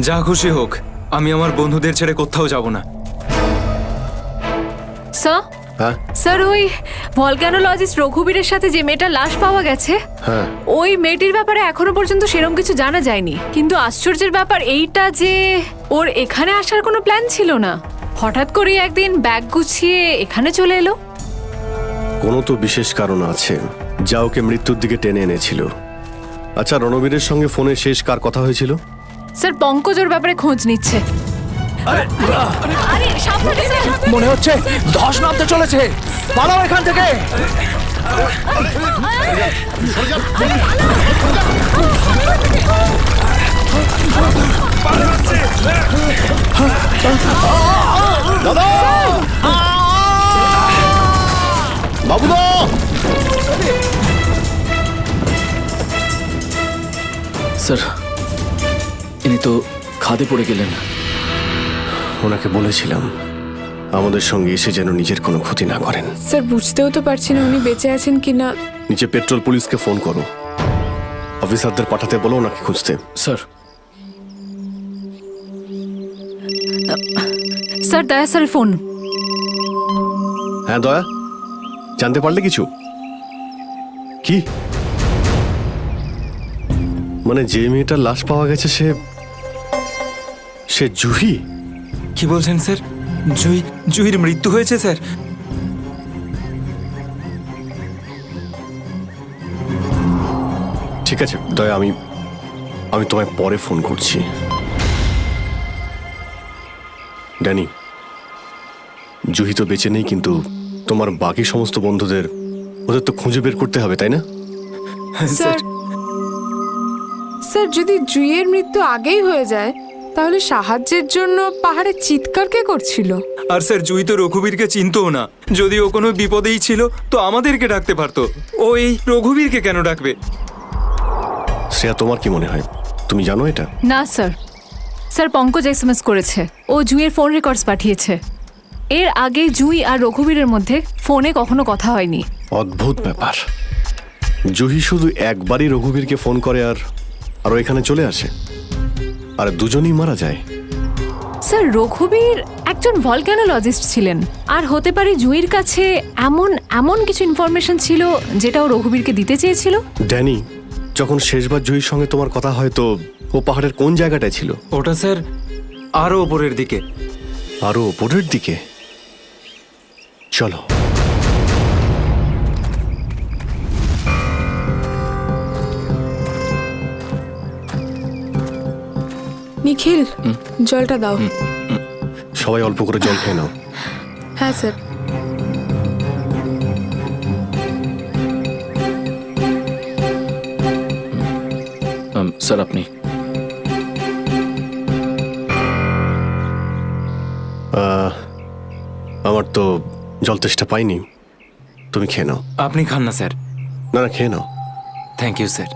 যা খুশি হোক, আমি আমার বন্ধুদের ছেড়ে কোথাও যাব না। স্যার, হ্যাঁ স্যার, ওই ভলক্যানোলজিস্ট রঘুবীরের সাথে যে মেয়েটার লাশ পাওয়া গেছে, হ্যাঁ, ওই মেয়েটির ব্যাপারে এখনো পর্যন্ত সেরকম কিছু জানা যায়নি। কিন্তু আশ্চর্যের ব্যাপার এইটা যে ওর এখানে আসার কোনো প্ল্যান ছিল না, হঠাৎ করে একদিন ব্যাগ গুছিয়ে এখানে চলে এলো। কোনো তো বিশেষ কারণ আছে যা ওকে মৃত্যুর দিকে টেনে এনেছিল। আচ্ছা, রণবীরের সঙ্গে ফোনে শেষ কার কথা হয়েছিল? স্যার, পঙ্কজ ওর ব্যাপারে খোঁজ নিচ্ছে। আরে সাবধানে স্যার। মনে হচ্ছে ধস নামতে চলেছে, পালাও এখান থেকে। দাদা, বাবুদা, স্যার, ইনি তো খাদে পড়ে গেলেন। ওনাকে বলেছিলাম আমাদের সঙ্গে এসে যেন নিজের কোনো ক্ষতি না করেন। স্যার, বুঝতেও তো পারছি না উনি বেঁচে আছেন কিনা। নিচে পেট্রোল পুলিশকে ফোন করো, অফিসারদের পাঠাতে বলো ওনাকে খুঁজতে। স্যার। স্যার, দয়া স্যারের ফোন। হ্যাঁ দয়া, জানতে পারলে কিছু? কি মানে যে মেয়েটার লাশ পাওয়া গেছে সে জুহি? কি বলছেন স্যার? জুহির মৃত্যু হয়েছে স্যার? ঠিক আছে দয়া, আমি তোমায় পরে ফোন করছি। ড্যানি, জুহি তো বেঁচে নেই, কিন্তু তোমার বাকি সমস্ত বন্ধুদের ওদের তো খুঁজে বের করতে হবে, তাই না? স্যার, স্যার, যদি জুইয়ের মৃত্যু আগেই হয়ে যায় তাহলে সাহায্যের জন্য পাহাড়ে চিৎকার কে করছিল? আর স্যার, জুই তো রঘুবীরকে চিনতও না। যদি ও কোনো বিপদেই ছিল তো আমাদেরকে ডাকতে পারতো। ও এই রঘুবীরকে কেন ডাকবে? শ্রেয়া, তোমার কি মনে হয়? তুমি জানো এটা? না স্যার। স্যার, পঙ্কজ এসএমএস করেছে, ও জুইয়ের ফোন রেকর্ডস পাঠিয়েছে। এর আগে জুই আর রঘুবীরের মধ্যে ফোনে কখনো কথা হয়নি। অদ্ভুত ব্যাপার, জুহি শুধু একবারই রঘুবীরকে ফোন করে আর ও এখানে চলে আসে, আর দুজনেই মারা যায়। স্যার, রঘুবীর একজন ভলক্যানোলজিস্ট ছিলেন, আর হতে পারে জুইয়ের কাছে এমন কিছু ইনফরমেশন ছিল যেটা ও রঘুবীরকে দিতে চেয়েছিল। ড্যানি, যখন শেষবার জুহির সঙ্গে তোমার কথা হয় তো ও পাহাড়ের কোন জায়গাটায় ছিল? ওটা স্যার আরো ওপরের দিকে। আরো ওপরের দিকে? চলো। নিখিল জলটা দাও। সবাই অল্প করে জল খেয়ে নাও। হ্যাঁ স্যার। স্যার আপনি আমার তো জল তেষ্টা পাইনি, তুমি খেয়ে নাও। আপনি খান না স্যার। না না, খেয়ে নাও। Thank you sir.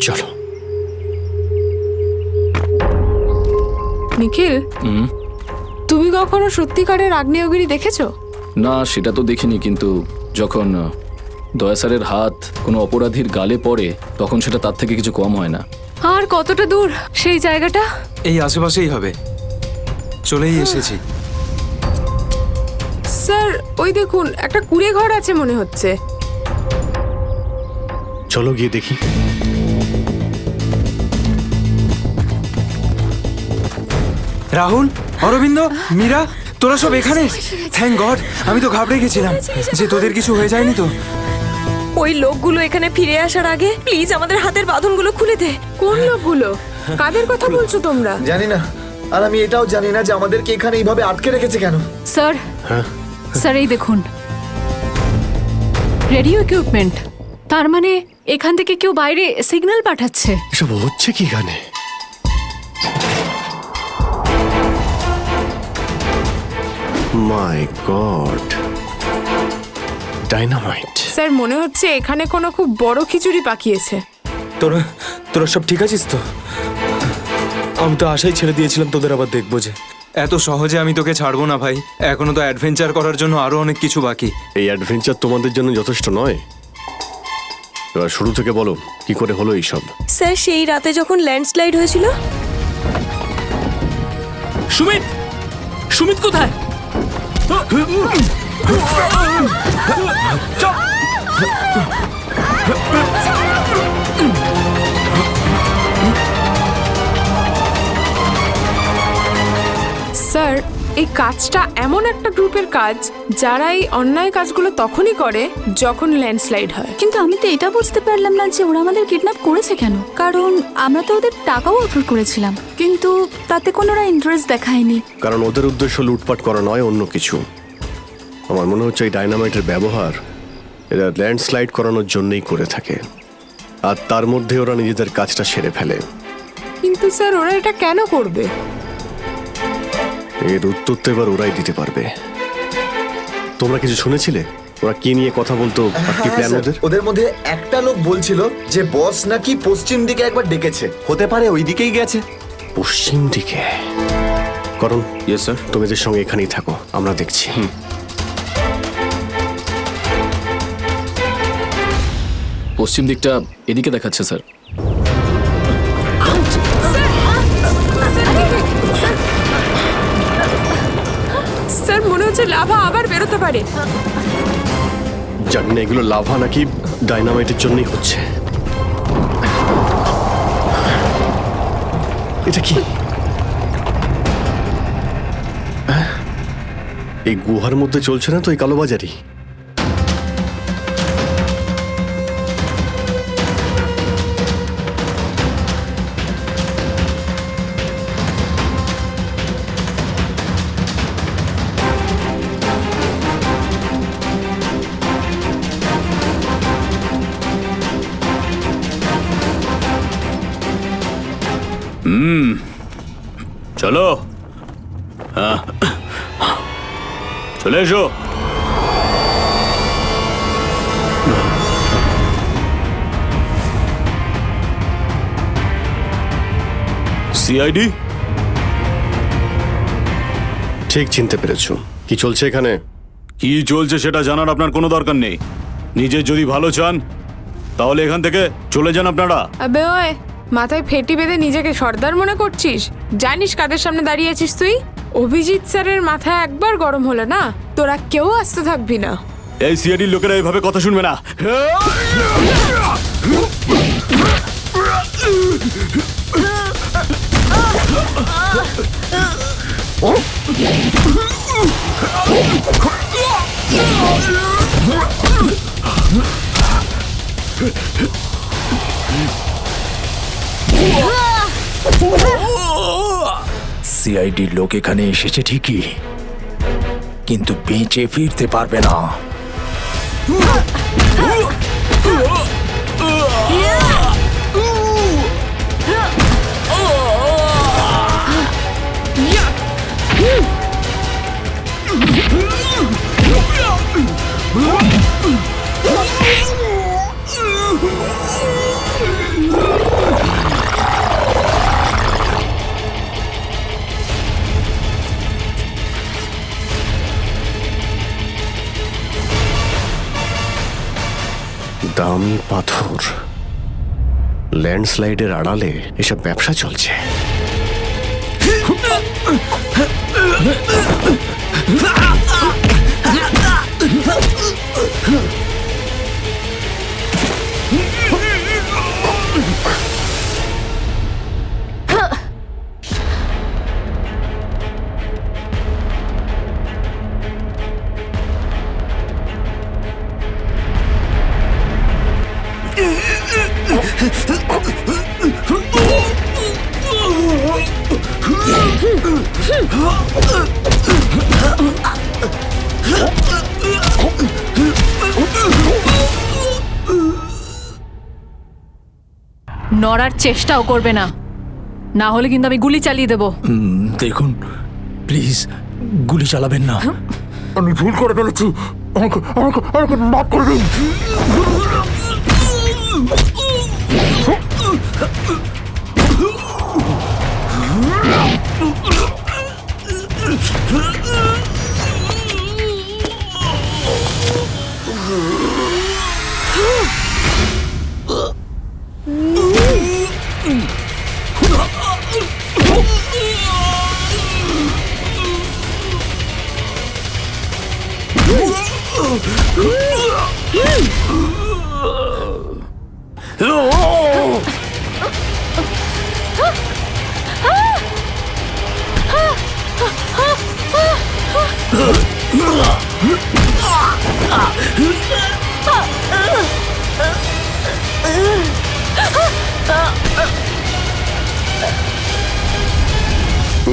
চলো। নিখিল, তুমি কখনো সত্যিকারের আগ্নেয়গিরি দেখেছো? না, সেটা তো দেখিনি, কিন্তু যখন দয়া স্যারের হাত কোনো অপরাধীর গালে পড়ে তখন সেটা তার থেকে কিছু কম হয় না। আর কতটা দূর সেই জায়গাটা? এই আশেপাশেই হবে, চলেই এসেছি। স্যার ওই দেখুন, একটা কুড়ে ঘর আছে মনে হচ্ছে। চলো গিয়ে দেখি। রাহুল, অরবিন্দ, মীরা, তোরা সব এখানে? থ্যাংক গড, আমি তো ঘাবড়ে গেছিলাম যে তোদের কিছু হয়ে যায়নি তো। ওই লোকগুলো এখানে ফিরে আসার আগে প্লিজ আমাদের হাতের বাঁধনগুলো খুলে দে। কোন লোকগুলো? কাদের কথা বলছো তোমরা? জানি না, আর আমি এটাও জানি না যে আমাদেরকে এখানে এইভাবে আটকে রেখেছে কেন। স্যার, স্যার এই দেখুন, রেডিও ইকুইপমেন্ট। তার মানে এখান থেকে কেউ বাইরে সিগন্যাল পাঠাচ্ছে। এসব হচ্ছে কি এখানে? মাই গড, ডাইনামাইট। স্যার মনে হচ্ছে এখানে কোনো খুব বড় খিচুড়ি পাকিয়েছে। তোরা তোরা সব ঠিক আছিস তো? আমি তো আশাই ছেড়ে দিয়েছিলাম তোদের আবার দেখবো যে। এত সহজে আমি তোকে ছাড়বো না ভাই, এখনো তো অ্যাডভেঞ্চার করার জন্য আরো অনেক কিছু বাকি। এই অ্যাডভেঞ্চার তোমাদের জন্য যথেষ্ট নয়? এবার শুরু থেকে বলো, কি করে হলো এইসব? স্যার সেই রাতে যখন ল্যান্ডস্লাইড হয়েছিল। সুমিত, সুমিত কোথায়? স্যার এই কাজটা এমন একটা গ্রুপের কাজ যারা এই অন্যায় কাজগুলো তখনই করে যখন ল্যান্ডস্লাইড হয়। কিন্তু আমি তো এটা বুঝতে পারলাম না যে ওরা আমাদের কিডন্যাপ করেছে কেন, কারণ আমরা তো ওদের টাকাও অফার করেছিলাম, কিন্তু তাতে কোনো ওরা ইন্টারেস্ট দেখায়নি। কারণ ওদের উদ্দেশ্য লুটপাট করা নয়, অন্য কিছু। আমার মনে হচ্ছে এই ডাইনামাইটের ব্যবহার এরা ল্যান্ডস্লাইড করানোর জন্যই করে থাকে, আর তার মধ্যে ওরা নিজেদের কাজটা সেরে ফেলে। কিন্তু স্যার ওরা এটা কেন করবে? এর উত্তর তো এবার ওরাই দিতে পারবে। তোমরা কিছু শুনেছিলে ওরা কি নিয়ে কথা বলতো? আর কি প্ল্যান ওদের? ওদের মধ্যে একটা লোক বলছিল যে বস নাকি পশ্চিম দিকে একবার ডেকেছে, হতে পারে ওই দিকেই গেছে। পশ্চিম দিকে? করণ, ইয়েস স্যার। তুমি এদের সঙ্গে এখানেই থাকো, আমরা দেখছি। পশ্চিম দিকটা এদিকে দেখাচ্ছে স্যার। স্যার মনে হচ্ছে লাভা আবার বেরোতে পারে। জানি না এগুলো লাভা নাকি ডাইনামাইটের জন্যই হচ্ছে। এটা কি? এই গুহার মধ্যে চলছে না তো এই কালোবাজারি? চলো, হ্যাঁ চলে এসো। সিআইডি? ঠিক চিনতে পেরেছো। কি চলছে এখানে? কি চলছে সেটা জানার আপনার কোনো দরকার নেই। নিজের যদি ভালো চান তাহলে এখান থেকে চলে যান আপনারা। আবে ওই, মাথায় ফেটি বেঁধে নিজেকে সর্দার মনে করছিস? জানিস কাদের সামনে দাঁড়িয়ে আছিস তুই? অভিজিৎ স্যারের মাথা একবার গরম হলো না, তোরা কেউ আসতে থাকবি না। এই সিআইডির লোকেরা এইভাবে কথা শুনবে না। সিআইডির লোক এখানে এসেছে ঠিকই, কিন্তু বেঁচে ফিরতে পারবে না। দামি পাথর, ল্যান্ডস্লাইডের আড়ালে এসব ব্যবসা চলছে। নড়ার চেষ্টাও করবে না, না হলে কিন্তু আমি গুলি চালিয়ে দেবো। দেখুন প্লিজ, গুলি চালাবেন না। আমি ভুল করে ফেলেছি, আমাকে মাফ করে দিন।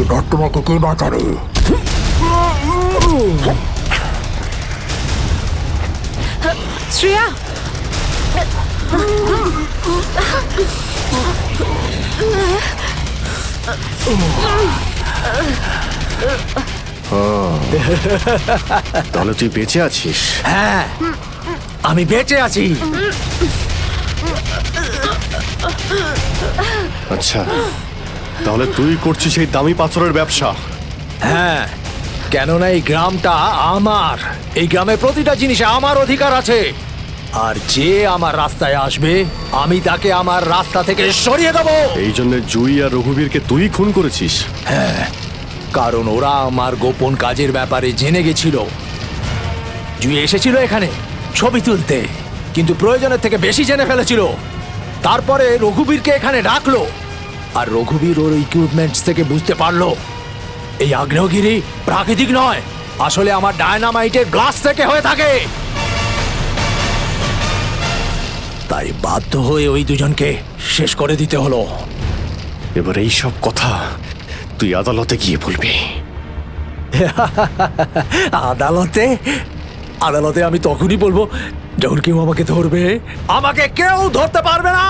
এবার তোমাকে কে বাঁচাবে? শ্রেয়া, তাহলে তুই বেঁচে আছিস? হ্যাঁ, আমি বেঁচে আছি। আচ্ছা, তাহলে তুই করছিস এই দামি পাথরের ব্যবসা? হ্যাঁ, কেননা এই গ্রামটা আমার। এই গ্রামের প্রতিটা জিনিসে আমার অধিকার আছে, আর যে আমার রাস্তায় আসবে আমি তাকে আমার রাস্তা থেকে সরিয়ে দেবো। এই জন্য জুই আর রঘুবীরকে তুই খুন করেছিস? হ্যাঁ, কারণ ওরা আমার গোপন কাজের ব্যাপারে জেনে গেছিল। জুই এসেছিল এখানে ছবি তুলতে, কিন্তু প্রয়োজনের থেকে বেশি জেনে ফেলেছিল। তারপরে রঘুবীরকে এখানে ডাকলো, আর রঘুবীর ওর ইকুইপমেন্টস থেকে বুঝতে পারলো এই আগ্নেয়গিরি প্রাকৃতিক নয়, আসলে আমার ডায়নামাইটের গ্লাস থেকে হয়ে থাকে। তাই বাধ্য হয়ে ওই দুজনকে শেষ করে দিতে হলো। এবার এই সব কথা তুই আদালতে গিয়ে বলবি। আদালতে? আদালতে আমি তখনই বলবো যখন কেউ আমাকে ধরবে। আমাকে কেউ ধরতে পারবে না।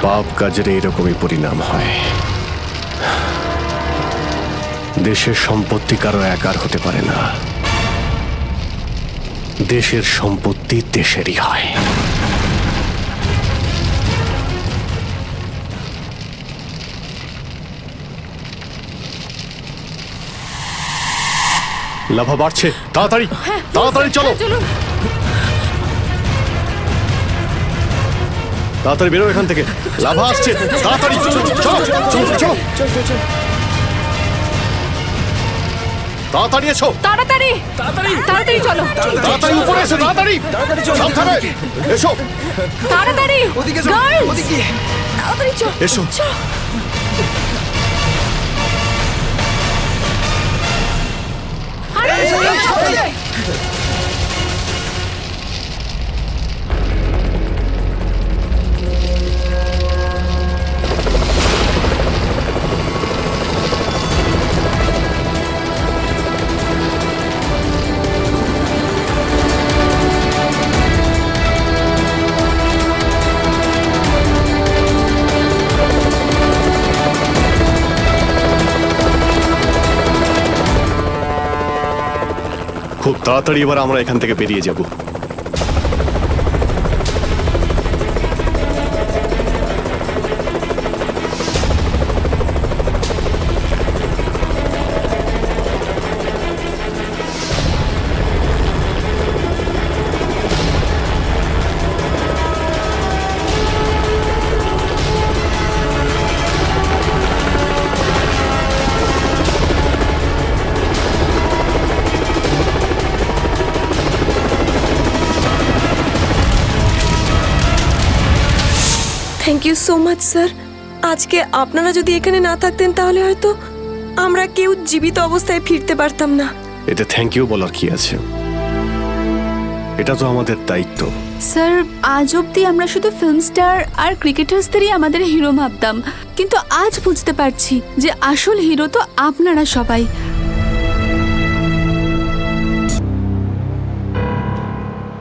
পাপ কাজের এইরকমই পরিণাম হয়। দেশের সম্পত্তি কারো একার হতে পারে না, দেশের সম্পত্তি দেশেরই হয়। লাভা বাড়ছে, তাড়াতাড়ি তাড়াতাড়ি চলো, তাড়াতাড়ি বেরো এখান থেকে। লাভা আসছে, তাড়াতাড়ি চলো চলো চলো, তাড়াতাড়ি এসো, তাড়াতাড়ি তাড়াতাড়ি চলো, তাড়াতাড়ি উপরে এসো, তাড়াতাড়ি সাবধানে এসো, তাড়াতাড়ি ওদিকে Girls! ওদিকে তাড়াতাড়ি চল। এসো। খুব তাড়াতাড়ি এবার আমরা এখান থেকে বেরিয়ে যাব। Thank you so much sir. আজকে আপনারা যদি এখানে না থাকতেন তাহলে হয়তো আমরা কেউ জীবিত অবস্থায় ফিরতে পারতাম না। এতে থ্যাংক ইউ বলার কি আছে? এটা তো আমাদের দায়িত্ব। স্যার, আজ অবধি আমরা শুধু ফিল্ম স্টার আর ক্রিকেটার্সদেরই আমাদের হিরো ভাবতাম, কিন্তু আজ বুঝতে পারছি যে আসল হিরো তো আপনারা সবাই।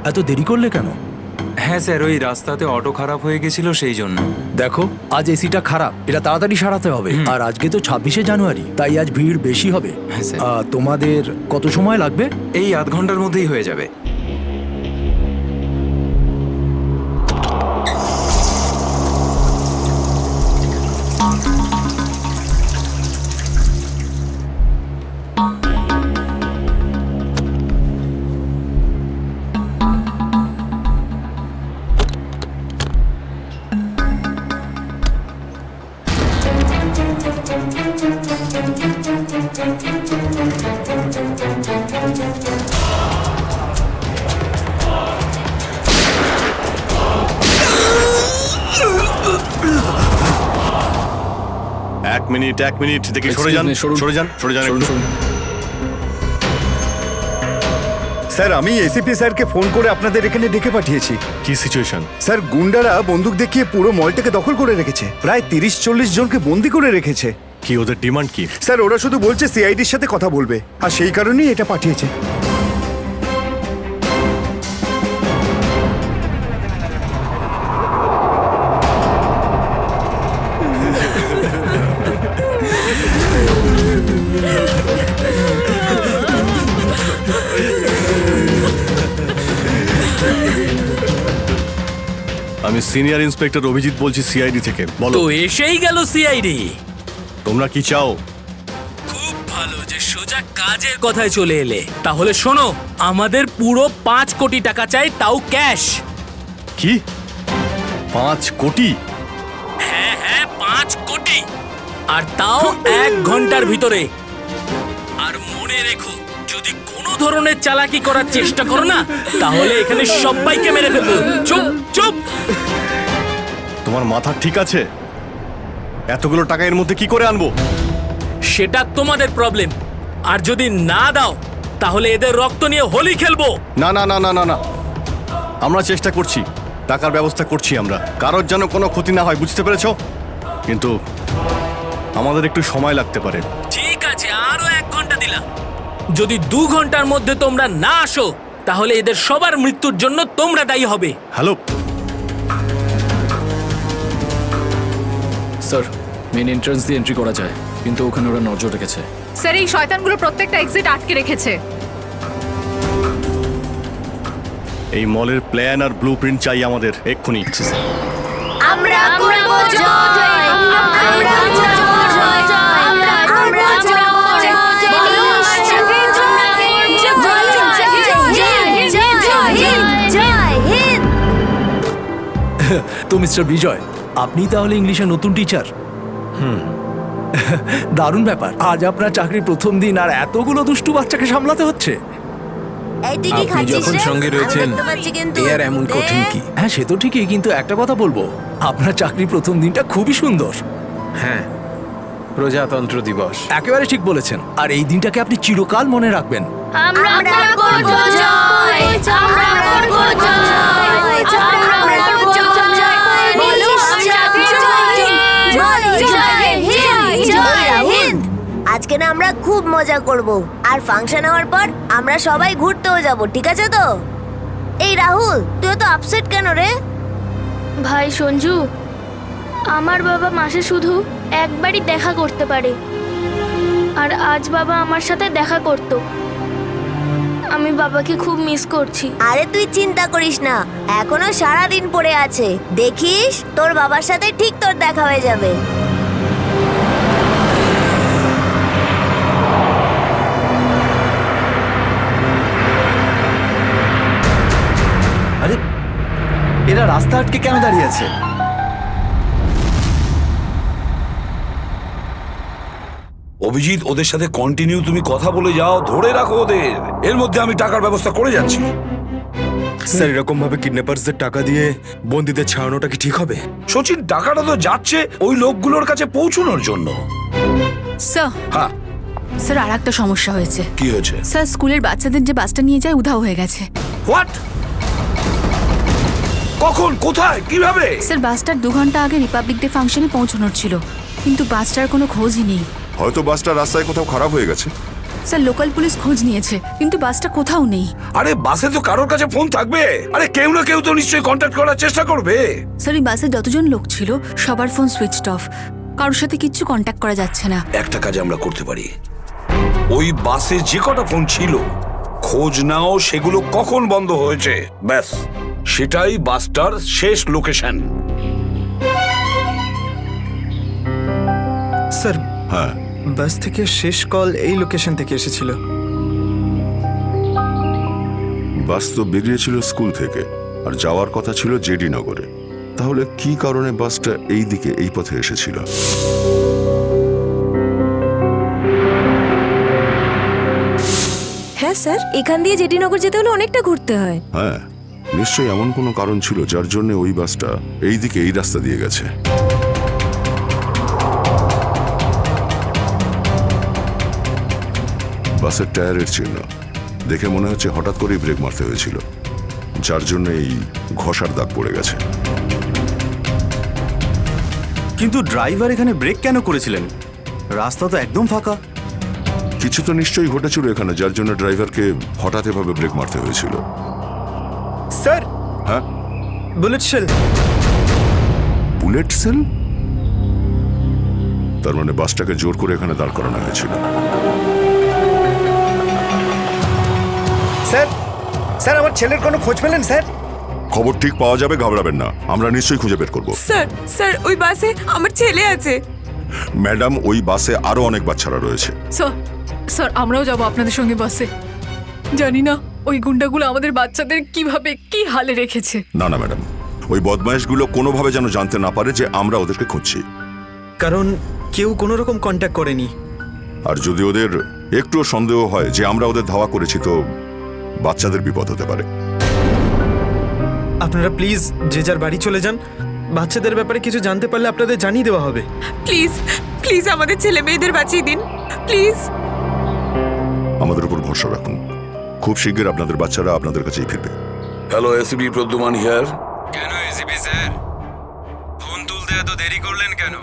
এত দেরি করলে কেন? হ্যাঁ স্যার, ওই রাস্তাতে অটো খারাপ হয়ে গেছিল সেই জন্য। দেখো, আজ এসিটা খারাপ, এটা তাড়াতাড়ি সারাতে হবে। আর আজকে তো 26শে জানুয়ারি, তাই আজ ভিড় বেশি হবে। হ্যাঁ স্যার। তোমাদের কত সময় লাগবে? এই আধ ঘন্টার মধ্যেই হয়ে যাবে। এক মিনিট দেখে সরে যান, সরে যান, সরে যান একটু। স্যার, আমি এসিপি স্যারকে ফোন করে আপনাদের এখানে ডেকে পাঠিয়েছি। কি সিচুয়েশন? স্যার, গুন্ডারা বন্দুক দেখিয়ে পুরো মলটাকে দখল করে রেখেছে। প্রায় 30-40 জনকে বন্দি করে রেখেছে। কি ওদের ডিমান্ড কি? স্যার, ওরা শুধু বলছে সিআইডির সাথে কথা বলবে, আর সেই কারণেই এটা পাঠিয়েছে। আমি সিনিয়র ইন্সপেক্টর অভিজিৎ বলছি সিআইডি থেকে। বলো। তো এসেই গেল সিআইডি। তোমরা কি চাও? খুব ভালো যে সোজা কাজের কথায় চলে এলে। তাহলে শোনো, আমাদের পুরো 5 কোটি টাকা চাই, তাও ক্যাশ। কি 5 কোটি? হ্যাঁ হ্যাঁ, 5 কোটি, আর তাও 1 ঘন্টার ভিতরে। আর মনে রেখো, যদি কোনো ধরনের চালাকি করার চেষ্টা করো না, তাহলে এখানে সবাইকে মেরে ফেলবো। চুপ চুপ। তোমার মাথা ঠিক আছে? এতগুলো টাকা এর মধ্যে কি করে আনবো? সেটা তোমাদের প্রবলেম। আর যদি না দাও, তাহলে এদের রক্ত নিয়ে হোলি খেলবো। না না না না না না, আমরা চেষ্টা করছি, টাকার ব্যবস্থা করছি আমরা। কারোর যেন কোনো ক্ষতি না হয়, বুঝতে পেরেছো? কিন্তু আমাদের একটু সময় লাগতে পারে। ঠিক আছে, আরো 1 ঘন্টা দিলাম। যদি 2 ঘন্টার মধ্যে তোমরা না আসো, তাহলে এদের সবার মৃত্যুর জন্য তোমরা দায়ী হবে। হ্যালো স্যার, মেন এন্ট্রান্স দিয়ে এন্ট্রি করা যায়, কিন্তু ওখানে ওরা নজর রেখেছে। স্যার, এই শয়তানগুলো প্রত্যেকটা এক্সিট আটকে রেখেছে। এই মলের প্ল্যান আর ব্লুপ্রিন্ট চাই আমাদের এক্ষুনি। আমরা করব জয়, আমরা করব জয়, আমরা করব জয়, তো মিস্টার বিজয়, আপনি তাহলে ইংলিশের নতুন টিচার? দারুণ ব্যাপার। আজ আপনার চাকরির প্রথম দিন, আর এতগুলো দুষ্টু বাচ্চাকে সামলাতে হচ্ছে। আপনি যখন সঙ্গে রয়েছেন, এ আর এমন কঠিন কি? হ্যাঁ, সে তো ঠিকই, কিন্তু একটা কথা বলবো, আপনার চাকরির প্রথম দিনটা খুবই সুন্দর। হ্যাঁ, প্রজাতন্ত্র দিবস। একেবারে ঠিক বলেছেন, আর এই দিনটাকে আপনি চিরকাল মনে রাখবেন। আমরা করব জয়, আমরা করব জয়, আমরা করব জয়, বলো সাথে জয়, জয় হিন্দ, জয় হিন্দ। আজকে না আমরা খুব মজা করব, আর ফাংশন হওয়ার পর আমরা সবাই ঘুরতেও যাব, ঠিক আছে তো? এই রাহুল, তুই তো আপসেট কেন রে? ভাই সঞ্জু, আমার বাবা মাসে শুধু একবারই দেখা করতে পারে, আর আজ বাবা আমার সাথে দেখা করত। আমি বাবাকে খুব মিস করছি। আরে তুই চিন্তা করিস না, এখনো সারা দিন পড়ে আছে। দেখিস তোর বাবার সাথে ঠিক তোর দেখা হয়ে যাবে। আরে এরা রাস্তা আটকে কেন দাঁড়িয়ে আছে? অভিজিৎ, ওদের সাথে কন্টিনিউ তুমি কথা বলে যাও, ধরে রাখো ওদের। এর মধ্যে আমি টাকার ব্যবস্থা করে যাচ্ছি। স্যার, এরকম ভাবে কিডন্যাপার্সদের টাকা দিয়ে বন্দীদের ছাড়ানোটা কি ঠিক হবে? সচিন, টাকাটা তো যাচ্ছে ওই লোকগুলোর কাছে পৌঁছানোর জন্য। স্যার, হ্যাঁ স্যার আর একটা সমস্যা হয়েছে। কি হয়েছে? স্যার, স্কুলের বাচ্চাদের যে বাসটা নিয়ে যায় উধাও হয়ে গেছে। হোয়াট? কখন, কোথায়, কিভাবে? স্যার, বাসটার 2 ঘন্টা আগে রিপাবলিক ডে ফাংশনে পৌঁছানোর ছিল, কিন্তু বাসটার কোনো খোঁজই নেই। হয়তো বাসটা রাস্তায় কোথাও খারাপ হয়ে গেছে। স্যার, লোকাল পুলিশ খোঁজ নিয়েছে, কিন্তু বাসটা কোথাও নেই। আরে বাসে তো কারোর কাছে ফোন থাকবে। আরে কেউ না কেউ তো নিশ্চয়ই কন্ট্যাক্ট করার চেষ্টা করবে। স্যার, এই বাসে যতজন লোক ছিল সবার ফোন সুইচড অফ, কারোর সাথে কিচ্ছু কন্ট্যাক্ট করা যাচ্ছে না। একটা কাজ আমরা করতে পারি, ওই বাসে যে কটা ফোন ছিল খোঁজ নাও সেগুলো কখন বন্ধ হয়েছে, ব্যাস সেটাই বাসটার শেষ লোকেশন। স্যার, হ্যাঁ, বাস থেকে শেষ কল এই লোকেশন থেকে এসেছিল। বাস তো বেরিয়েছিল স্কুল থেকে আর যাওয়ার কথা ছিল জেডি নগরে। তাহলে কি কারণে বাসটা এই দিকে এই পথে এসেছিল? হ্যাঁ স্যার, এখান দিয়ে জেডিনগর যেতে হলে অনেকটা ঘুরতে হয়। হ্যাঁ, নিশ্চয়ই এমন কোনো কারণ ছিল যার জন্য ওই বাসটা এই দিকে এই রাস্তা দিয়ে গেছে। বাসের টায়ারের চিহ্ন দেখে মনে হচ্ছে হঠাৎ করেই ব্রেক মারতে হয়েছিল, যার জন্য এই ঘষার দাগ পড়ে গেছে। কিন্তু ড্রাইভার এখানে ব্রেক কেন করেছিলেন? রাস্তা তো একদম ফাঁকা। কিছু তো নিশ্চয়ই ঘটেছিল এখানে, যার জন্য ড্রাইভারকে হঠাৎ এভাবে ব্রেক মারতে হয়েছিল। স্যার, হ্যাঁ, বুলেট শেল। Bullet sell? তার মানে বাসটাকে জোর করে এখানে দাঁড় করানো হয়েছিল। স্যার, স্যার আমার ছেলের কোনো খোঁজ পেলেন স্যার? খবর ঠিক পাওয়া যাবে, ঘাবড়াবেন না, আমরা নিশ্চয়ই খুঁজে বের করব। স্যার, স্যার ওই বাসে আমার ছেলে আছে। ম্যাডাম, ওই বাসে আরো অনেক বাচ্চারা রয়েছে। স্যার, স্যার আমরাও যাব আপনাদের সঙ্গে বাসে। জানি না ওই গুন্ডাগুলো আমাদের বাচ্চাদের কিভাবে কি হালে রেখেছে। না না ম্যাডাম, ওই বদমাইশগুলো কোনোভাবে যেন জানতে না পারে যে আমরা ওদেরকে খুঁজছি। কারণ কেউ কোনো রকম কন্ট্যাক্ট করেনি। আর যদি ওদের একটুও সন্দেহ হয় যে আমরা ওদের ধাওয়া করেছি, তো বাচ্চাদের বিপদ হতে পারে। আপনারা প্লিজ যে যার বাড়ি চলে যান। বাচ্চাদের ব্যাপারে কিছু জানতে পারলে আপনাদের জানিয়ে দেওয়া হবে। প্লিজ, প্লিজ আমাদের ছেলে মেয়েদের বাঁচিয়ে দিন, প্লিজ। আমাদের উপর ভরসা রাখুন, খুব শীঘ্র আপনাদের বাচ্চারা আপনাদের কাছেই ফিরবে। Hello, ACP Pradyuman here. কেন এসিপি স্যার, ফোন তুলতে এত দেরি করলেন কেন?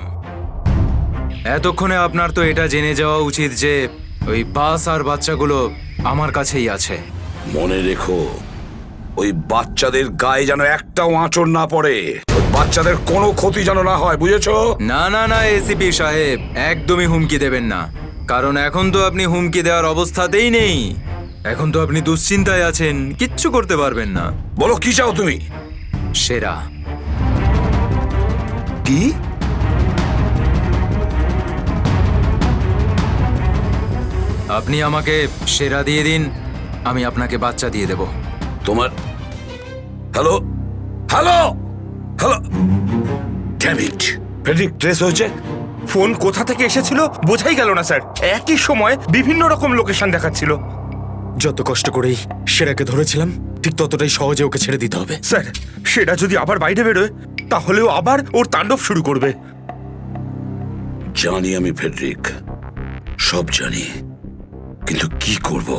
এতক্ষণে আপনার তো এটা জেনে যাওয়া উচিত যে ওই বাস আর বাচ্চাগুলো আমার কাছেই আছে। মনে রেখো, ওই বাচ্চাদের গায়ে যেন একটাও আঁচড় না পড়ে, ওই বাচ্চাদের কোনো ক্ষতি যেন না হয়, বুঝেছো? না না না এসিপি সাহেব, একদমই হুমকি দেবেন না, কারণ এখন তো আপনি হুমকি দেওয়ার অবস্থাতেই নেই। এখন তো আপনি দুশ্চিন্তায় আছেন, কিচ্ছু করতে পারবেন না। বলো কি চাও তুমি? সেরা। কি? আপনি আমাকে সেরা দিয়ে দিন, আমি আপনাকে বাচ্চা দিয়ে দেব। তোমার hello hello hello, damn it, Friedrich trace হয়েছে। ফোন কোথা থেকে এসেছিল বোঝাই গেল না স্যার, একই সময় বিভিন্ন রকম লোকেশন দেখাচ্ছিল। যত কষ্ট করেই সেরাকে ধরেছিলাম, ঠিক ততটাই সহজে ওকে ছেড়ে দিতে হবে। স্যার, সেটা যদি আবার বাইরে বেরোয় তাহলেও আবার ওর তাণ্ডব শুরু করবে। জানি আমি ফেডরিক, সব জানি, কিন্তু কি করব?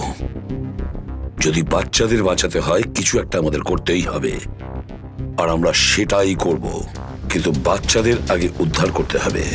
যদি বাচ্চাদের বাঁচাতে হয় কিছু একটা আমাদের করতেই হবে, আর আমরা সেটাই করব, কিন্তু বাচ্চাদের আগে উদ্ধার করতে হবে।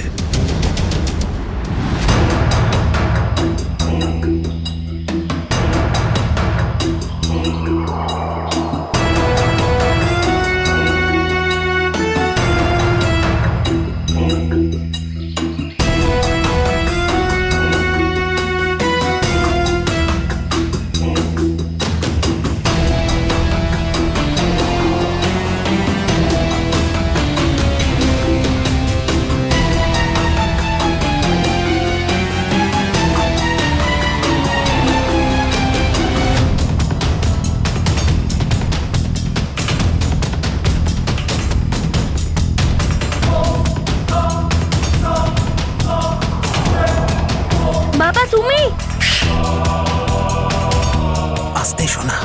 আস্তে শোনা।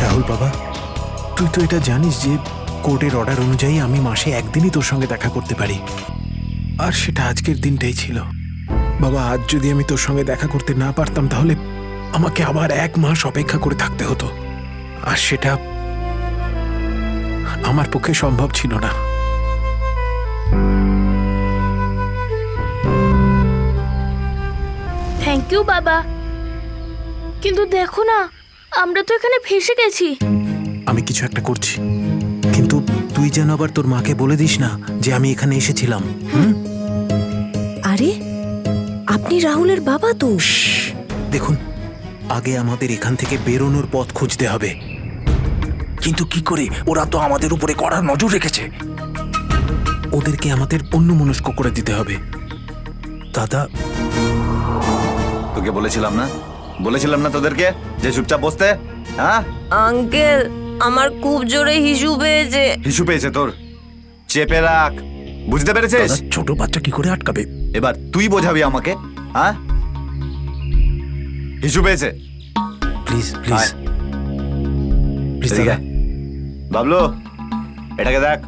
রাহুল বাবা, তুই তো এটা জানিস যে কোর্টের অর্ডার অনুযায়ী আমি মাসে একদিনই তোর সঙ্গে দেখা করতে পারি, আর সেটা আজকের দিনটাই ছিল। বাবা, আজ যদি আমি তোর সঙ্গে দেখা করতে না পারতাম তাহলে আমাকে আবার 1 মাস অপেক্ষা করে থাকতে হতো, আর সেটা আমার পক্ষে সম্ভব ছিল না। থ্যাংক ইউ বাবা, কিন্তু দেখো না, আমরা তো এখানে ফেসে গেছি। আমি কিছু একটা করছি, কিন্তু তুই যেন আবার তোর মাকে বলে দিস না যে আমি এখানে এসেছিলাম। আরে আপনি রাহুলের বাবা তো। দেখুন, আগে আমাদের এখান থেকে বেরোনোর পথ খুঁজতে হবে। কিন্তু কি করে? ওরা তো আমাদের উপরে কড়া নজর রেখেছে। ওদেরকে আমাদের অন্যমনস্ক করে দিতে হবে। দাদা, তোকে বলেছিলাম না তোদেরকে যে চুপচাপ বসতে? হ্যাঁ আঙ্কেল, আমার খুব জোরে হিসু পেয়েছে। হিসু পেয়েছে তোর? চেপে রাখ, বুঝতে পেরেছিস? ছোট বাচ্চা কি করে আটকাবে? এবার তুই বোঝাবি আমাকে। হ্যাঁ, হিসু পেয়েছে? প্লিজ প্লিজ প্লিজ দাদা। বাবলু, এটাকে দেখ।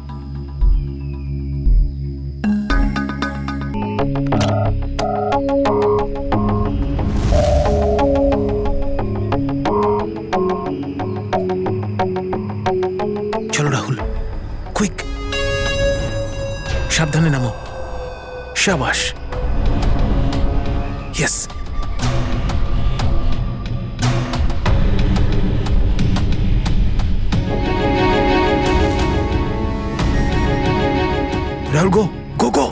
চলো রাহুল, কুইক, সাবধানে নামো। শাবাশ, ইয়েস। রাহুল, গো গো গো।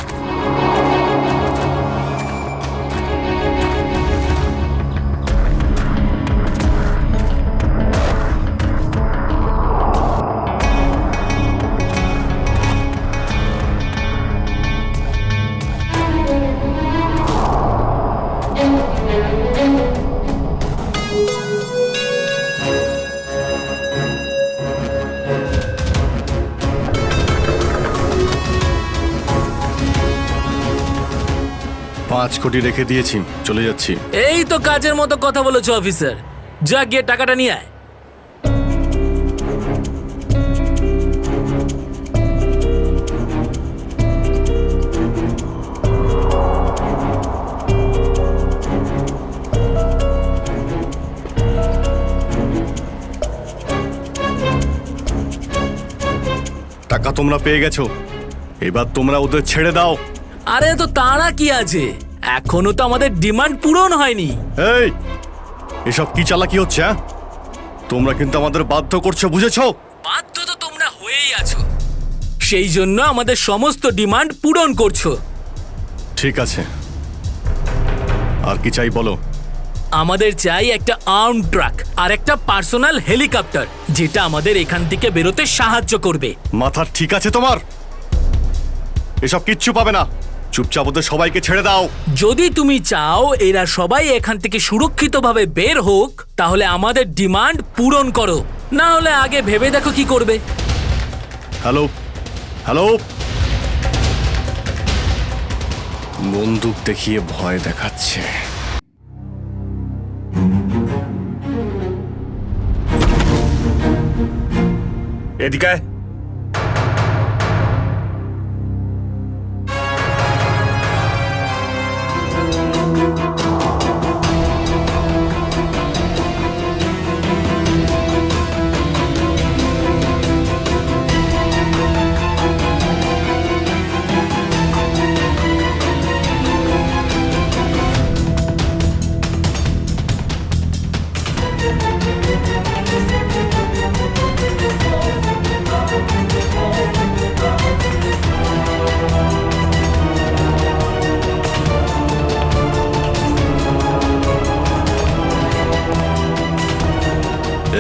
$5 কোটি রেখে দিয়েছি, চলে যাচ্ছি। এই তো কাজের মতো কথা বলেছো অফিসার, যা গিয়ে টাকাটা নিয়ে আয়। টাকা তোমরা পেয়ে গেছো, এবার তোমরা ওদের ছেড়ে দাও। আরে তো তারা কি আছে, এখনো তো আমাদের ডিমান্ড পূরণ হয়নি। এই, এসব কি চালাকি হচ্ছে? হ্যাঁ, তোমরা কিন্তু আমাদের বাধ্য করছো, বুঝেছো? বাধ্য তো তোমরা হয়েই আছো, সেই জন্য আমাদের সমস্ত ডিমান্ড পূরণ করছো। ঠিক আছে, আর কি চাই বলো? আমাদের চাই একটা আর্ম ট্রাক আর একটা পার্সোনাল হেলিকপ্টার, যেটা আমাদের এখান থেকে বেরোতে সাহায্য করবে। মাথা ঠিক আছে তোমার? এসব কিচ্ছু পাবে না, চুপচাপ ওদের সবাইকে ছেড়ে দাও। যদি তুমি চাও এরা সবাই এখান থেকে সুরক্ষিতভাবে বের হোক, তাহলে আমাদের ডিমান্ড পূরণ করো, না হলে আগে ভেবে দেখো কি করবে। হ্যালো হ্যালো, বন্দুক দেখিয়ে ভয় দেখাচ্ছে। এদিকে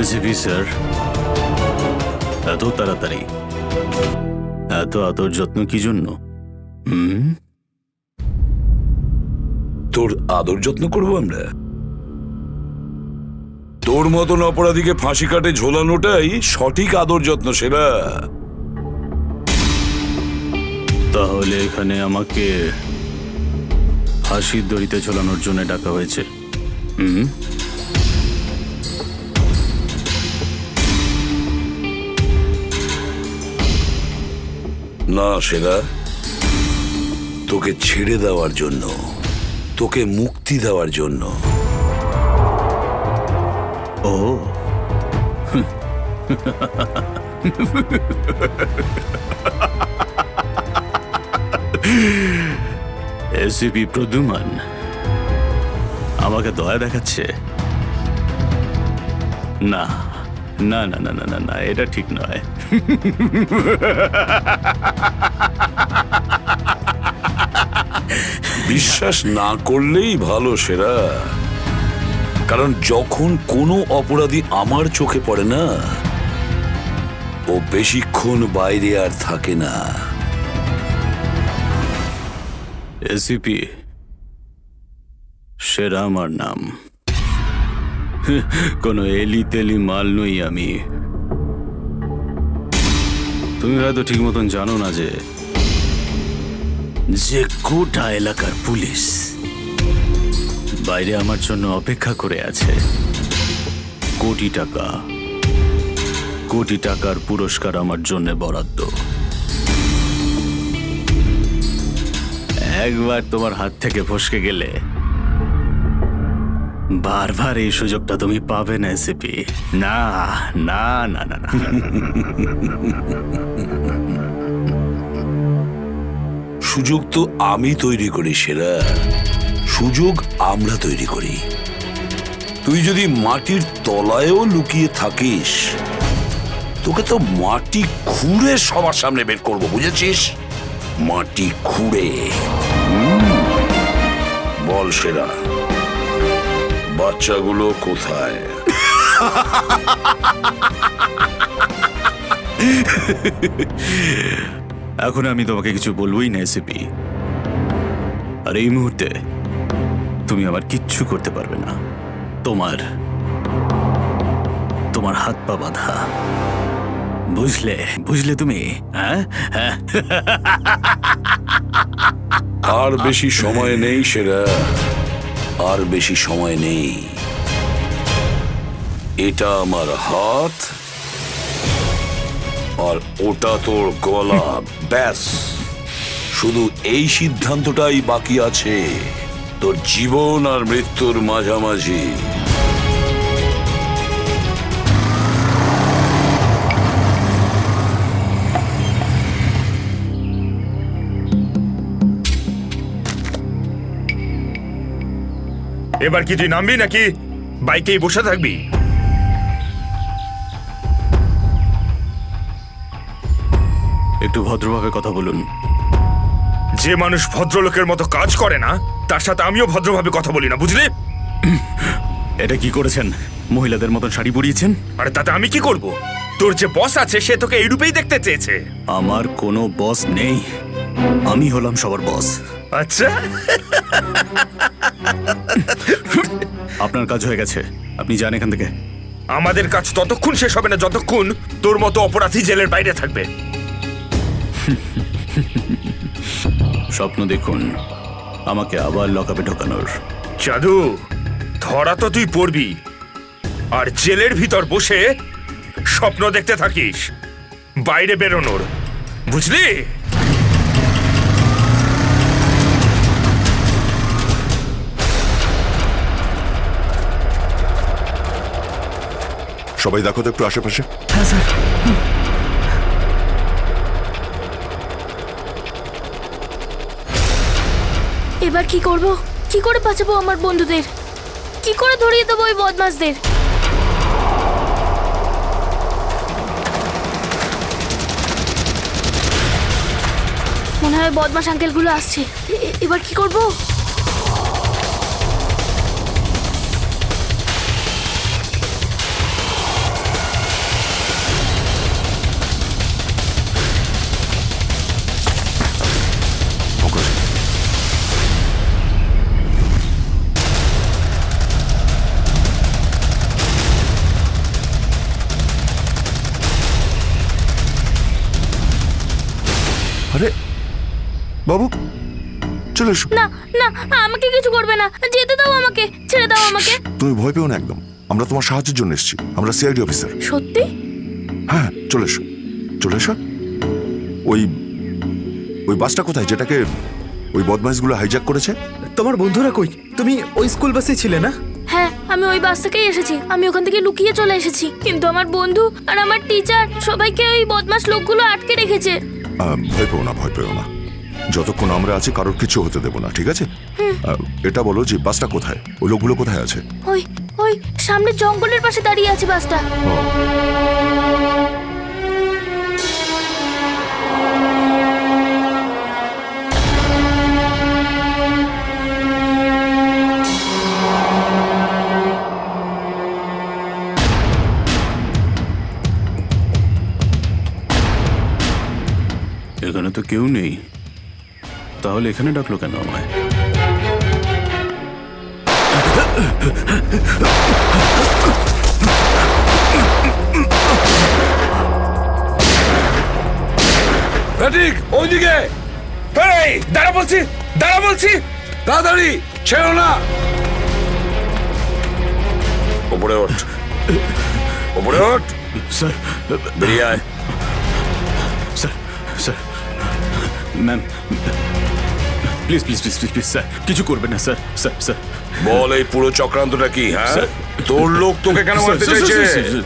এসিপি স্যার, এত তাড়াতাড়ি, এত আদর যত্ন কি জন্য? তোর আদর যত্ন করবো আমরা? তোর মতন অপরাধীকে ফাঁসি কাটে ঝোলানোটাই সঠিক আদর যত্ন, সেরা। তাহলে এখানে আমাকে ফাঁসির দড়িতে ঝোলানোর জন্য ডাকা হয়েছে। না সেরা, তোকে ছেড়ে দেওয়ার জন্য, তোকে মুক্তি দেওয়ার জন্য। ও এসিপি প্রদ্যুমান আমাকে দয়া দেখাচ্ছে? না না না না না না না, এটা ঠিক নয়। বিশ্বাস না করলেই ভালো সেরা, কারণ যখন কোনো অপরাধী আমার চোখে পড়ে না, ও বেশিক্ষণ বাইরে আর থাকে না। এসিপি সেরা আমার নাম, কোনো এলি তেলি মাল নই আমি। তুমি হয়তো ঠিক মতন জানো না যে গোটা এলাকার পুলিশ বাইরে আমার জন্য অপেক্ষা করে আছে। কোটি টাকার পুরস্কার আমার জন্য বরাদ্দ। একবার তোমার হাত থেকে ফসকে গেলে বারবার এই সুযোগটা তুমি পাবে না এসিপি। না না না না না। সুযোগ তো আমি তৈরি করি সেরা, সুযোগ আমরা তৈরি করি। তুই যদি মাটির তলায়ও লুকিয়ে থাকিস, তোকে তো মাটি খুঁড়ে সবার সামনে বের করবো, বুঝেছিস? মাটি খুঁড়ে। বল সেরা, বাচ্চাগুলো কোথায়? এখন আমি তোমাকে কিছু বলবোই না এসিপি। আর এই মুহূর্তে তুমি আমার কিচ্ছু করতে পারবে না। তোমার হাত পা বাঁধা, বুঝলে তুমি? হ্যাঁ, আর বেশি সময় নেই সেরা, আর বেশি সময় নেই। এটা আমার হাত আর ওটা তোর গলা, ব্যাস। শুধু এই সিদ্ধান্তটাই বাকি আছে, তোর জীবন আর মৃত্যুর মাঝামাঝি। এবার কি তুই নামবি নাকি বাইকেই বসে থাকবি? একটু ভদ্রভাবে কথা বলুন। যে মানুষ ভদ্রলোকের মতো কাজ করে না, তার সাথে আমিও ভদ্রভাবে কথা বলি না, বুঝলি? এটা কি করেছেন? মহিলাদের মতন শাড়ি পরিয়েছেন? আরে তাতে আমি কি করব? তোর যে বস আছে সে তোকে এই রূপেই দেখতে চেয়েছে। আমার কোনো বস নেই, আমি হলাম সবার বস। আচ্ছা, আপনার কাজ হয়ে গেছে, আপনি যান এখান থেকে। আমাদের কাজ ততক্ষণ শেষ হবে না যতক্ষণ তোর মতো অপরাধী জেলের বাইরে থাকবে। স্বপ্ন দেখুন আমাকে আবার লকআপে ঢোকানোর। জাদু, ধরা তো তুই পড়বি, আর জেলের ভিতর বসে স্বপ্ন দেখতে থাকিস বাইরে বেরোনোর, বুঝলি? সবাই দেখো তো একটু আশেপাশে। এবার কি করব? কি করে বাঁচাবো আমার বন্ধুদের? কি করে ধরিয়ে দেবো ওই বদমাশদের? মনে হয় বদমাশ আঙ্কেলগুলো আসছে। এবার কি করব? আরে বাবু, চলে এসো। না না, আমাকে কিছু করবে না, যেতে দাও আমাকে, ছেড়ে দাও আমাকে। তুমি ভয় পেও না একদম, আমরা তোমার সাহায্যের জন্য এসেছি, আমরা সিআইডি অফিসার। সত্যি? হ্যাঁ চলে এসো, চলে এসো। ওই ওই বাসটা কোথায় যেটাকে ওই বদমাইশগুলো হাইজ্যাক করেছে? তোমার বন্ধুরা কই? তুমি ওই স্কুল বাসে ছিলে না? হ্যাঁ, আমি ওই বাস থেকেই এসেছি। আমি ওখান থেকে লুকিয়ে চলে এসেছি, কিন্তু আমার বন্ধু আর আমার টিচার সবাইকে ওই বদমাশ লোকগুলো আটকে রেখেছে। ভয় পেও না, ভয় পেও না, যতক্ষণ আমরা আছি কারোর কিছু হতে দেবো না, ঠিক আছে? এটা বলো যে বাসটা কোথায়, ওই লোকগুলো কোথায় আছে? ওই ওই সামনে জঙ্গলের পাশে দাঁড়িয়ে আছে বাসটা। এখানে তো কেউ নেই, তাহলে এখানে ডাকলো কেন আমায়? ফ্যাটিক ওইদিকে, এই দাঁড়া বলছি, দাঁড়া বলছি, তাড়াতাড়ি ছেড়ো না। ওপরে ওঠ, ওপরে ওঠ। স্যার বেরিয়ে আয়। Sir sir ma'am please please please please please sir, কিছু করবেন না স্যার। স্যার স্যার বল, এই পুরো চক্রান্তটা কি? হ্যাঁ, তোর লোক তোকে কেন মারতে চাইছে?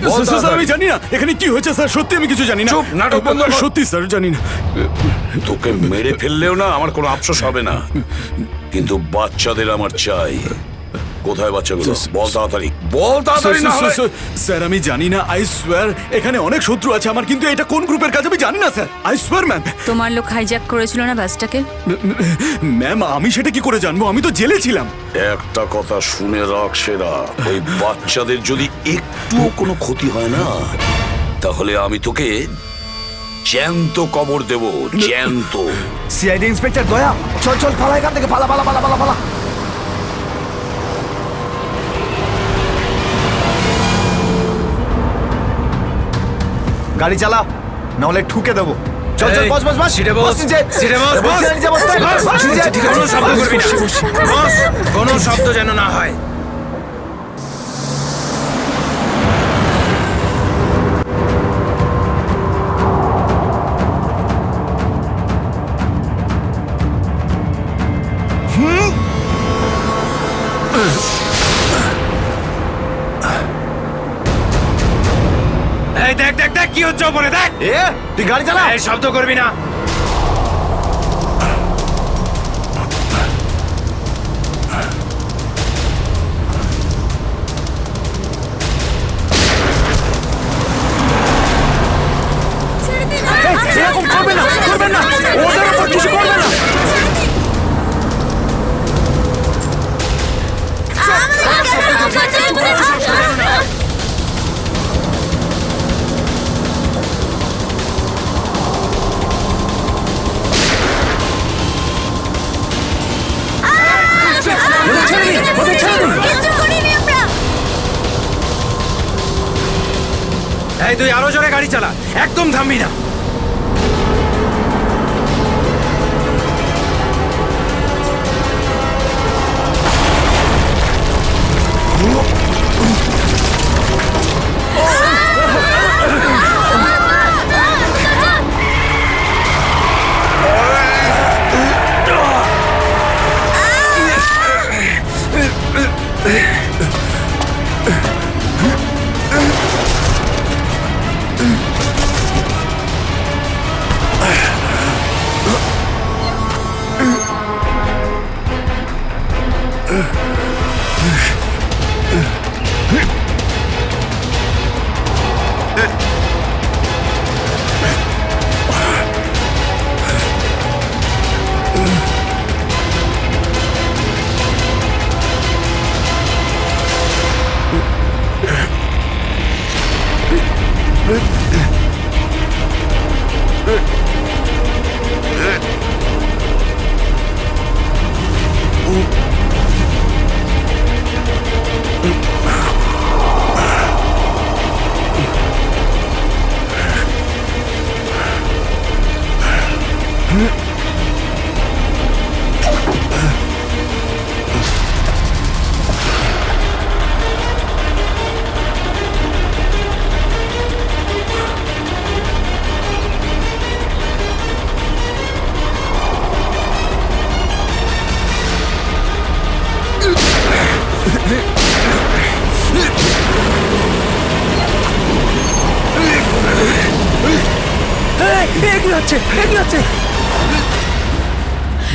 বল স্যার, আমি জানি না এখানে কি হয়েছে স্যার, সত্যি আমি কিছু জানি না। চুপ, নাটক বন্ধ কর। সত্যি স্যার জানি না। তোকে মেরে ফেললেও না আমার কোনো আফসোস হবে না, কিন্তু বাচ্চাদের আমার চাই। কোথায় বাচ্চাগুলো? বল তাড়াতাড়ি, বল তাড়াতাড়ি। না হলে স্যার আমি জানি না, আই সোয়ার এখানে অনেক শত্রু আছে আমার, কিন্তু এটা কোন গ্রুপের কাজ আমি জানি না স্যার, আই সোয়ার ম্যাম। তোমার লোক হাইজ্যাক করেছিল না বাসটাকে? ম্যাম আমি সেটা কি করে জানবো, আমি তো জেলে ছিলাম। একটা কথা শুনে রাখ সেরা, ওই বাচ্চাদের যদি একটুও কোনো ক্ষতি হয় না, তাহলে আমি তোকে জ্যান্ত কবর দেব, জ্যান্ত। সিআইডি ইন্সপেক্টর দয়া, চল চল পালা এখান থেকে, পালা পালা পালা পালা পালা। গাড়ি চালা, না হলে ঠুকে দেবো। চল চল, বস বস বস, সিটে বস, নিচে। সিটে বস, বস, বস। নিচে বস, বস, বস, নিচে। ঠিক আছে, কোনো শব্দ করবি না। বস, কোনো শব্দ যেন না হয়। এই দেখ দেখ দেখ কি হচ্ছে ওপরে, দেখ। তুই গাড়ি চালা, এই শব্দ করবি না। এরকম করবে না, করবেন না, ওদের উপর কিছু করবে না। এই তুই আরো জোরে গাড়ি চালা, একদম থামবি না।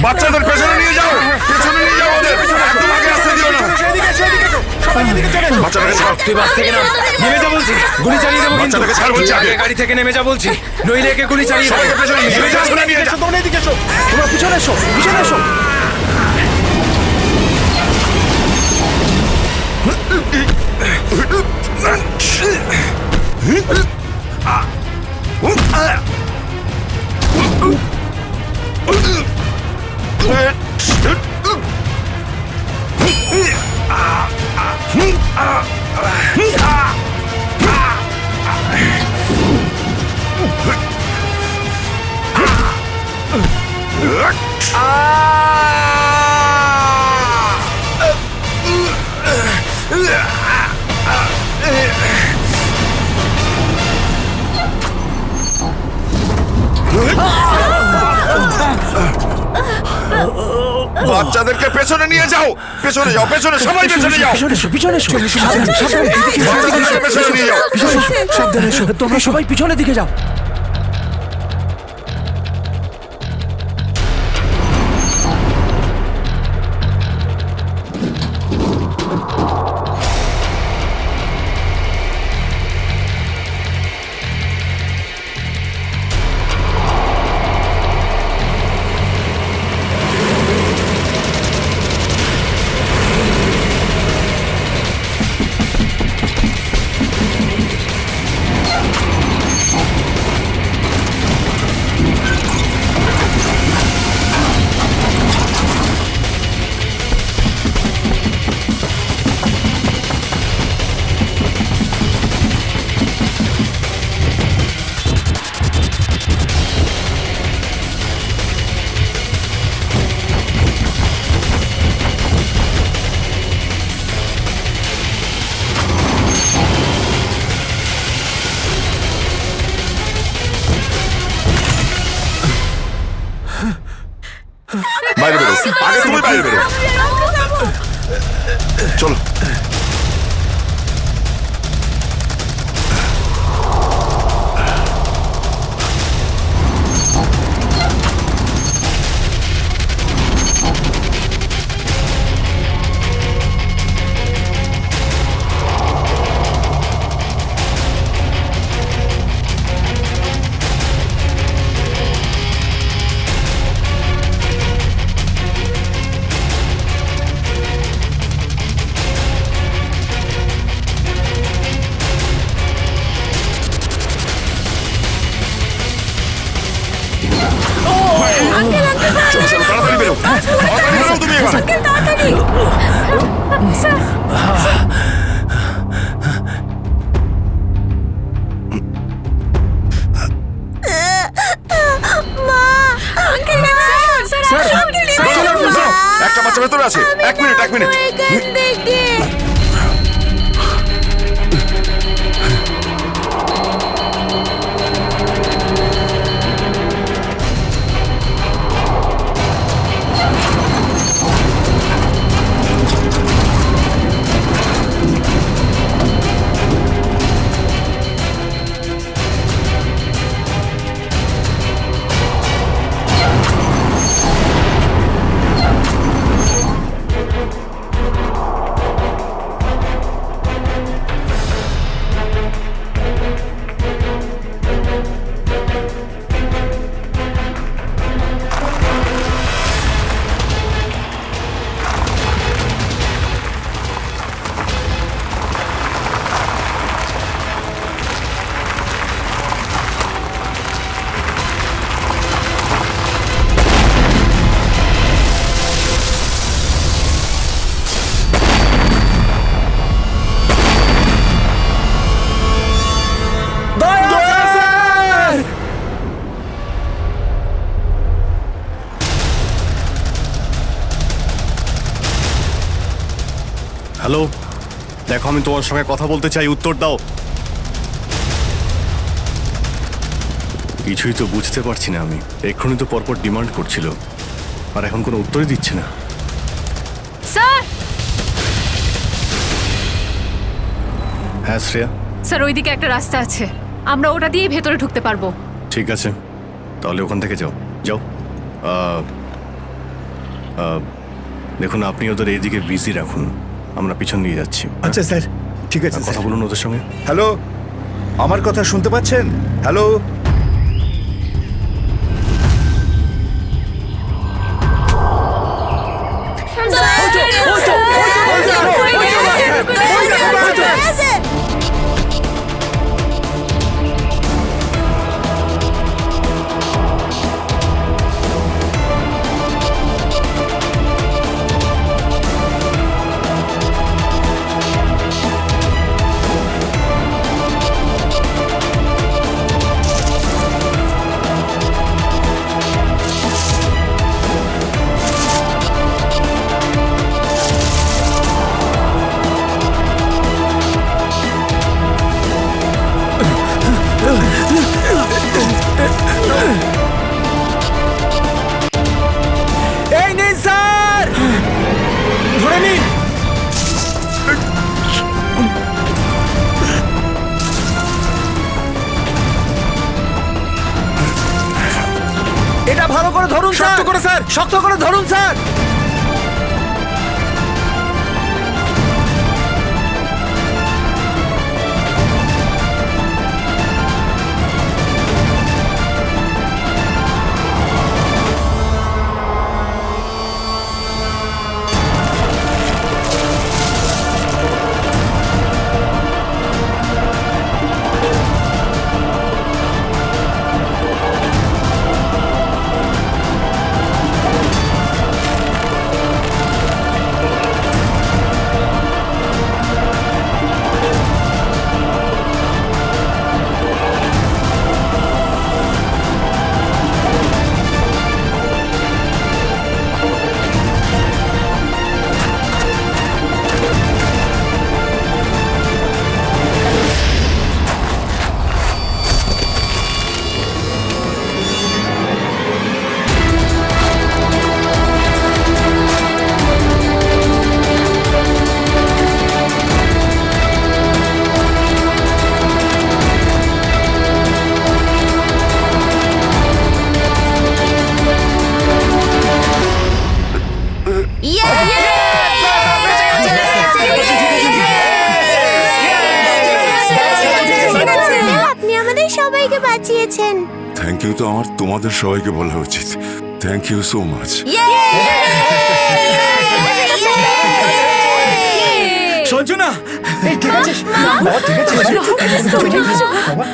বাচ্চাদের পেছনে নিয়ে যাও, পেছনে নিয়ে যাও ওদের, একদম আগে আসতে দিও না। বাচ্চাটাকে ছাড়। তুই বাস থেকে নাম, নেমে যা বলছি, গুলি চালিয়ে দেবো কিন্তু। বাচ্চাটাকে ছাড় বলছি আগে। গাড়ি থেকে নেমে যা বলছি, নইলে একে গুলি চালিয়ে দেবো। সবাইকে পেছনে নিয়ে যাও, পেছনে নিয়ে যাও। তোমরা এদিকে এসো, তোমরা পিছনে এসো, পিছনে এসো। বাচ্চাদেরকে পেছনে নিয়ে যাও, পেছনে যাও, পেছনে, সবাই পেছনে যাও। পিছনে এসো, বাচ্চাদেরকে পেছনে নিয়ে যাও। সাবধানে এসো, তোমরা সবাই পিছনের দিকে যাও। বাইরে বেরো, আগে তুমি বাইরে বেরো। চলো। তাড়াতাড়ি বেরো, তাড়াতাড়ি বেরো তুমি এবার। একটা বাচ্চা ভেতরে আছে, এক মিনিট, এক মিনিট। হ্যালো, দেখো আমি তোমার সঙ্গে কথা বলতে চাই, উত্তর দাও। কিছুই তো বুঝতে পারছি না আমি। এক্ষুনি তো পরপর ডিমান্ড করছিল, আর এখন কোনো উত্তরই দিচ্ছে না। স্যার হ্যাঁ শ্রেয়া, স্যার ওইদিকে একটা রাস্তা আছে, আমরা ওটা দিয়েই ভেতরে ঢুকতে পারবো। ঠিক আছে, তাহলে ওখান থেকে যাও যাও। দেখুন, আপনি ওদের এইদিকে বিজি রাখুন, আমরা পিছন দিয়ে যাচ্ছি। আচ্ছা স্যার, ঠিক আছে। কথা বলুন ওদের সঙ্গে। হ্যালো, আমার কথা শুনতে পাচ্ছেন? হ্যালো, এই নিন স্যার, ধরে নিন। এটা ভালো করে ধরুন, শক্ত করে স্যার, শক্ত করে ধরুন স্যার। আপনি আমাদের সবাইকে বাঁচিয়েছেন। থ্যাংক ইউ তো আমার তোমাদের সবাইকে বলা উচিত। Thank you so much. Sanjana, ঠিক আছে বাবা, ঠিক আছে, ঠিক আছে বাবা।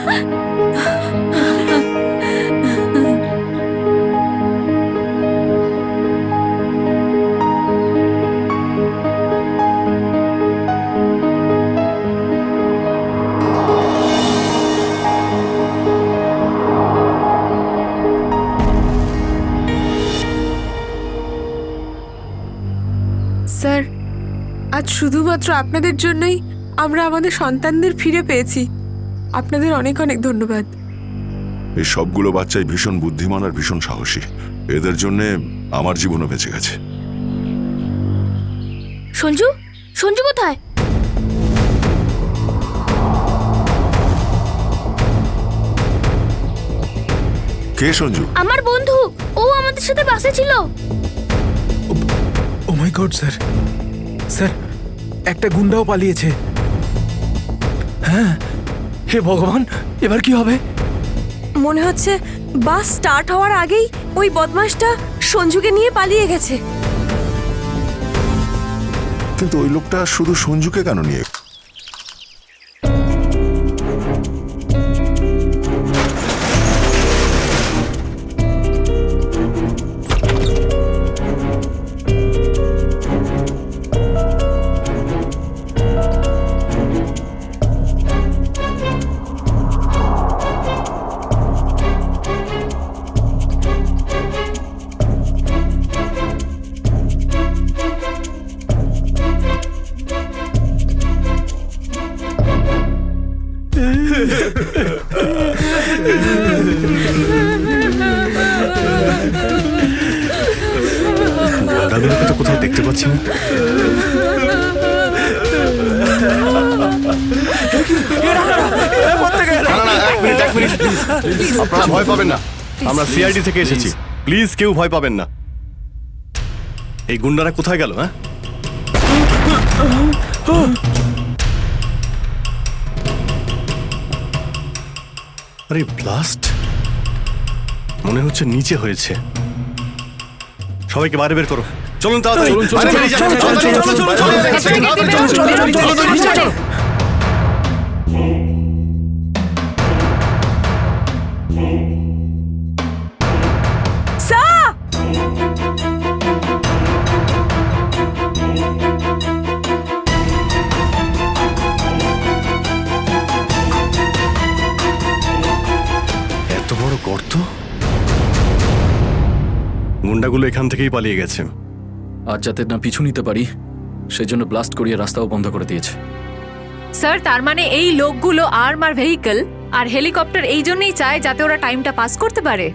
স্যার, আজ শুধুমাত্র আপনাদের জন্যই আমরা আমাদের সন্তানদের ফিরে পেয়েছি। আপনাদের অনেক অনেক ধন্যবাদ। এই সবগুলো বাচ্চাই ভীষণ বুদ্ধিমান আর ভীষণ সাহসী। এদের জন্যে আমার জীবনও বেঁচে গেছে। সঞ্জু, সঞ্জু কোথায়? কে সঞ্জু? আমার বন্ধু, ও আমাদের সাথে বাসে ছিল। ও মাই গড স্যার, স্যার একটা গুন্ডাও পালিয়েছে। হ্যাঁ, হে ভগবান, এবার কি হবে? মনে হচ্ছে বাস স্টার্ট হওয়ার আগেই ওই বদমাশটা সঞ্জুকে নিয়ে পালিয়ে গেছে। কিন্তু ওই লোকটা শুধু সঞ্জুকে কেন নিয়ে? দাদুকে তো কোথাও দেখতে পাচ্ছি না। আপনারা ভয় পাবেন না, আমরা সিআইডি থেকে এসেছি। প্লিজ কেউ ভয় পাবেন না। এই গুন্ডারা কোথায় গেল? হ্যাঁ, আরে ব্লাস্ট মনে হচ্ছে নিচে হয়েছে। সবাইকে বাইরে বের করো, চলুন তাড়াতাড়ি। এত বড় গর্ত, গুন্ডাগুলো এখান থেকেই পালিয়ে গেছে। আর যাতে না পিছু নিতে পারি সেজন্য ব্লাস্ট করিয়ে রাস্তাও বন্ধ করে দিয়েছে। স্যার তার মানে এই লোকগুলো আর্মার ভেহিকল আর হেলিকপ্টার এই জন্যই চায় যাতে ওরা টাইমটা পাস করতে পারে।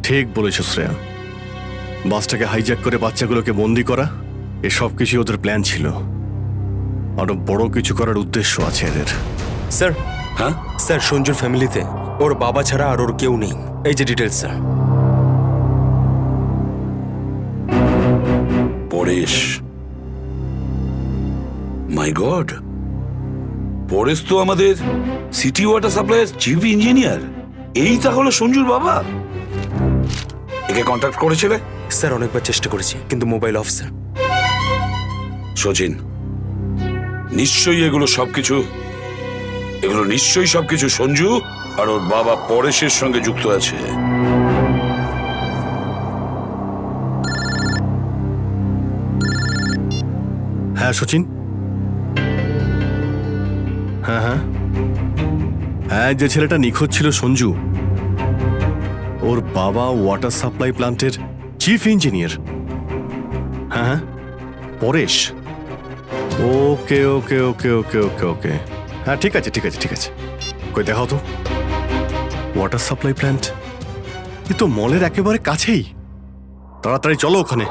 ঠিক বলেছ শ্রেয়া, বাসটাকে হাইজ্যাক করে বাচ্চাগুলোকে বন্দি করা, এসব কিছু ওদের প্ল্যান ছিল। আরো বড় কিছু করার উদ্দেশ্য আছে এদের। স্যার, হ্যাঁ স্যার, সঞ্জুর ফ্যামিলিতে ওর বাবা ছাড়া আর ওর কেউ নেই। এই যে ডিটেলস স্যার। পরেশ, মাই গড, পরেশ তো আমাদের সিটি ওয়াটার সাপ্লাইয়ের চিফ ইঞ্জিনিয়ার। এই তাহলে সঞ্জুর বাবা। একে কন্ট্যাক্ট করেছিলে? স্যার অনেকবার চেষ্টা করেছি কিন্তু মোবাইল অফ স্যার। সচিন, নিশ্চয়ই এগুলো সবকিছু সঞ্জু আর ওর বাবা পরেশের সঙ্গে যুক্ত আছে। হ্যাঁ সচিন, হ্যাঁ হ্যাঁ হ্যাঁ, যে ছেলেটা নিখোঁজ ছিল সঞ্জু, ওর বাবা ওয়াটার সাপ্লাই প্ল্যান্টের চিফ ইঞ্জিনিয়ার। হ্যাঁ হ্যাঁ, পরেশ। ওকে ওকে ওকে ওকে ওকে ওকে, হ্যাঁ ঠিক আছে ঠিক আছে ঠিক আছে। কই দেখাও তো ওয়াটার সাপ্লাই প্ল্যান্ট। এ তো মলের একেবারে কাছেই। তাড়াতাড়ি চলো ওখানে।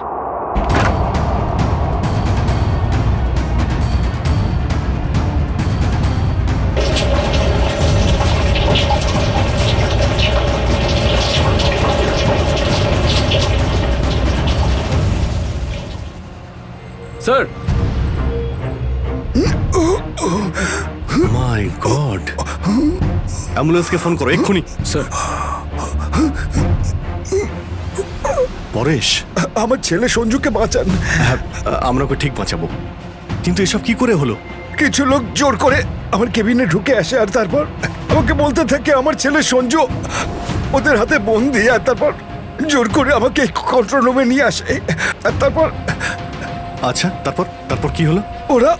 স্যার, মাই গড, অ্যাম্বুলেন্সকে ফোন করো এক্ষুনি। স্যার, পরেশ, আমার ছেলে সঞ্জুকে বাঁচান। হ্যাঁ, আমরা ওকে ঠিক বাঁচাবো, কিন্তু এসব কি করে হলো? কিছু লোক জোর করে আমার কেবিনে ঢুকে আসে আর তারপর আমাকে বলতে থাকে আমার ছেলে সঞ্জু ওদের হাতে বন্দি। আর তারপর জোর করে আমাকে কন্ট্রোল রুমে নিয়ে আসে। আর তারপর আচ্ছা, তারপর তারপর কি হলো? ওরা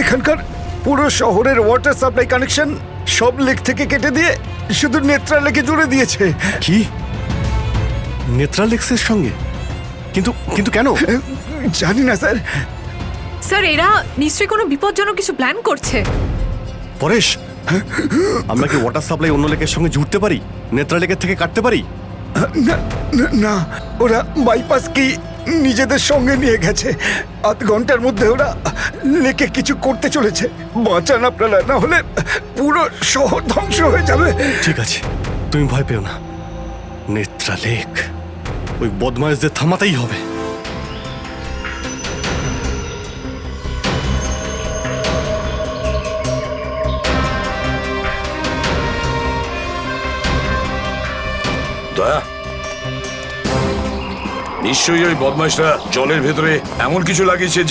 এখানকার পুরো শহরের ওয়াটার সাপ্লাই কানেকশন সব লেক থেকে কেটে দিয়ে শুধু নেত্রা লেকে জুড়ে দিয়েছে। কি? নেত্রা লেক্সের সঙ্গে? কিন্তু কিন্তু কেন? জানি না স্যার। স্যার এরা নিশ্চয়ই কোনো বিপজ্জনক কিছু প্ল্যান করছে। পরেশ, আমরা কি ওয়াটার সাপ্লাই অন্য লেকের সঙ্গে জুড়তে পারি? নেত্রা লেকের থেকে কাটতে পারি? না, ওরা বাইপাস কি নিজেদের সঙ্গে নিয়ে গেছে। আধ ঘন্টার মধ্যে ওরা লেকে কিছু করতে চলেছে। বাঁচান আপনারা, না হলে পুরো শহর ধ্বংস হয়ে যাবে। ঠিক আছে, তুমি ভয় পেও না। নেত্রা লেক, ওই বদমাইশদের থামাতেই হবে। দয়া, নিশ্চয়ই ওই বদমাইশরা জলের ভেতরে এমন কিছু লাগিয়েছে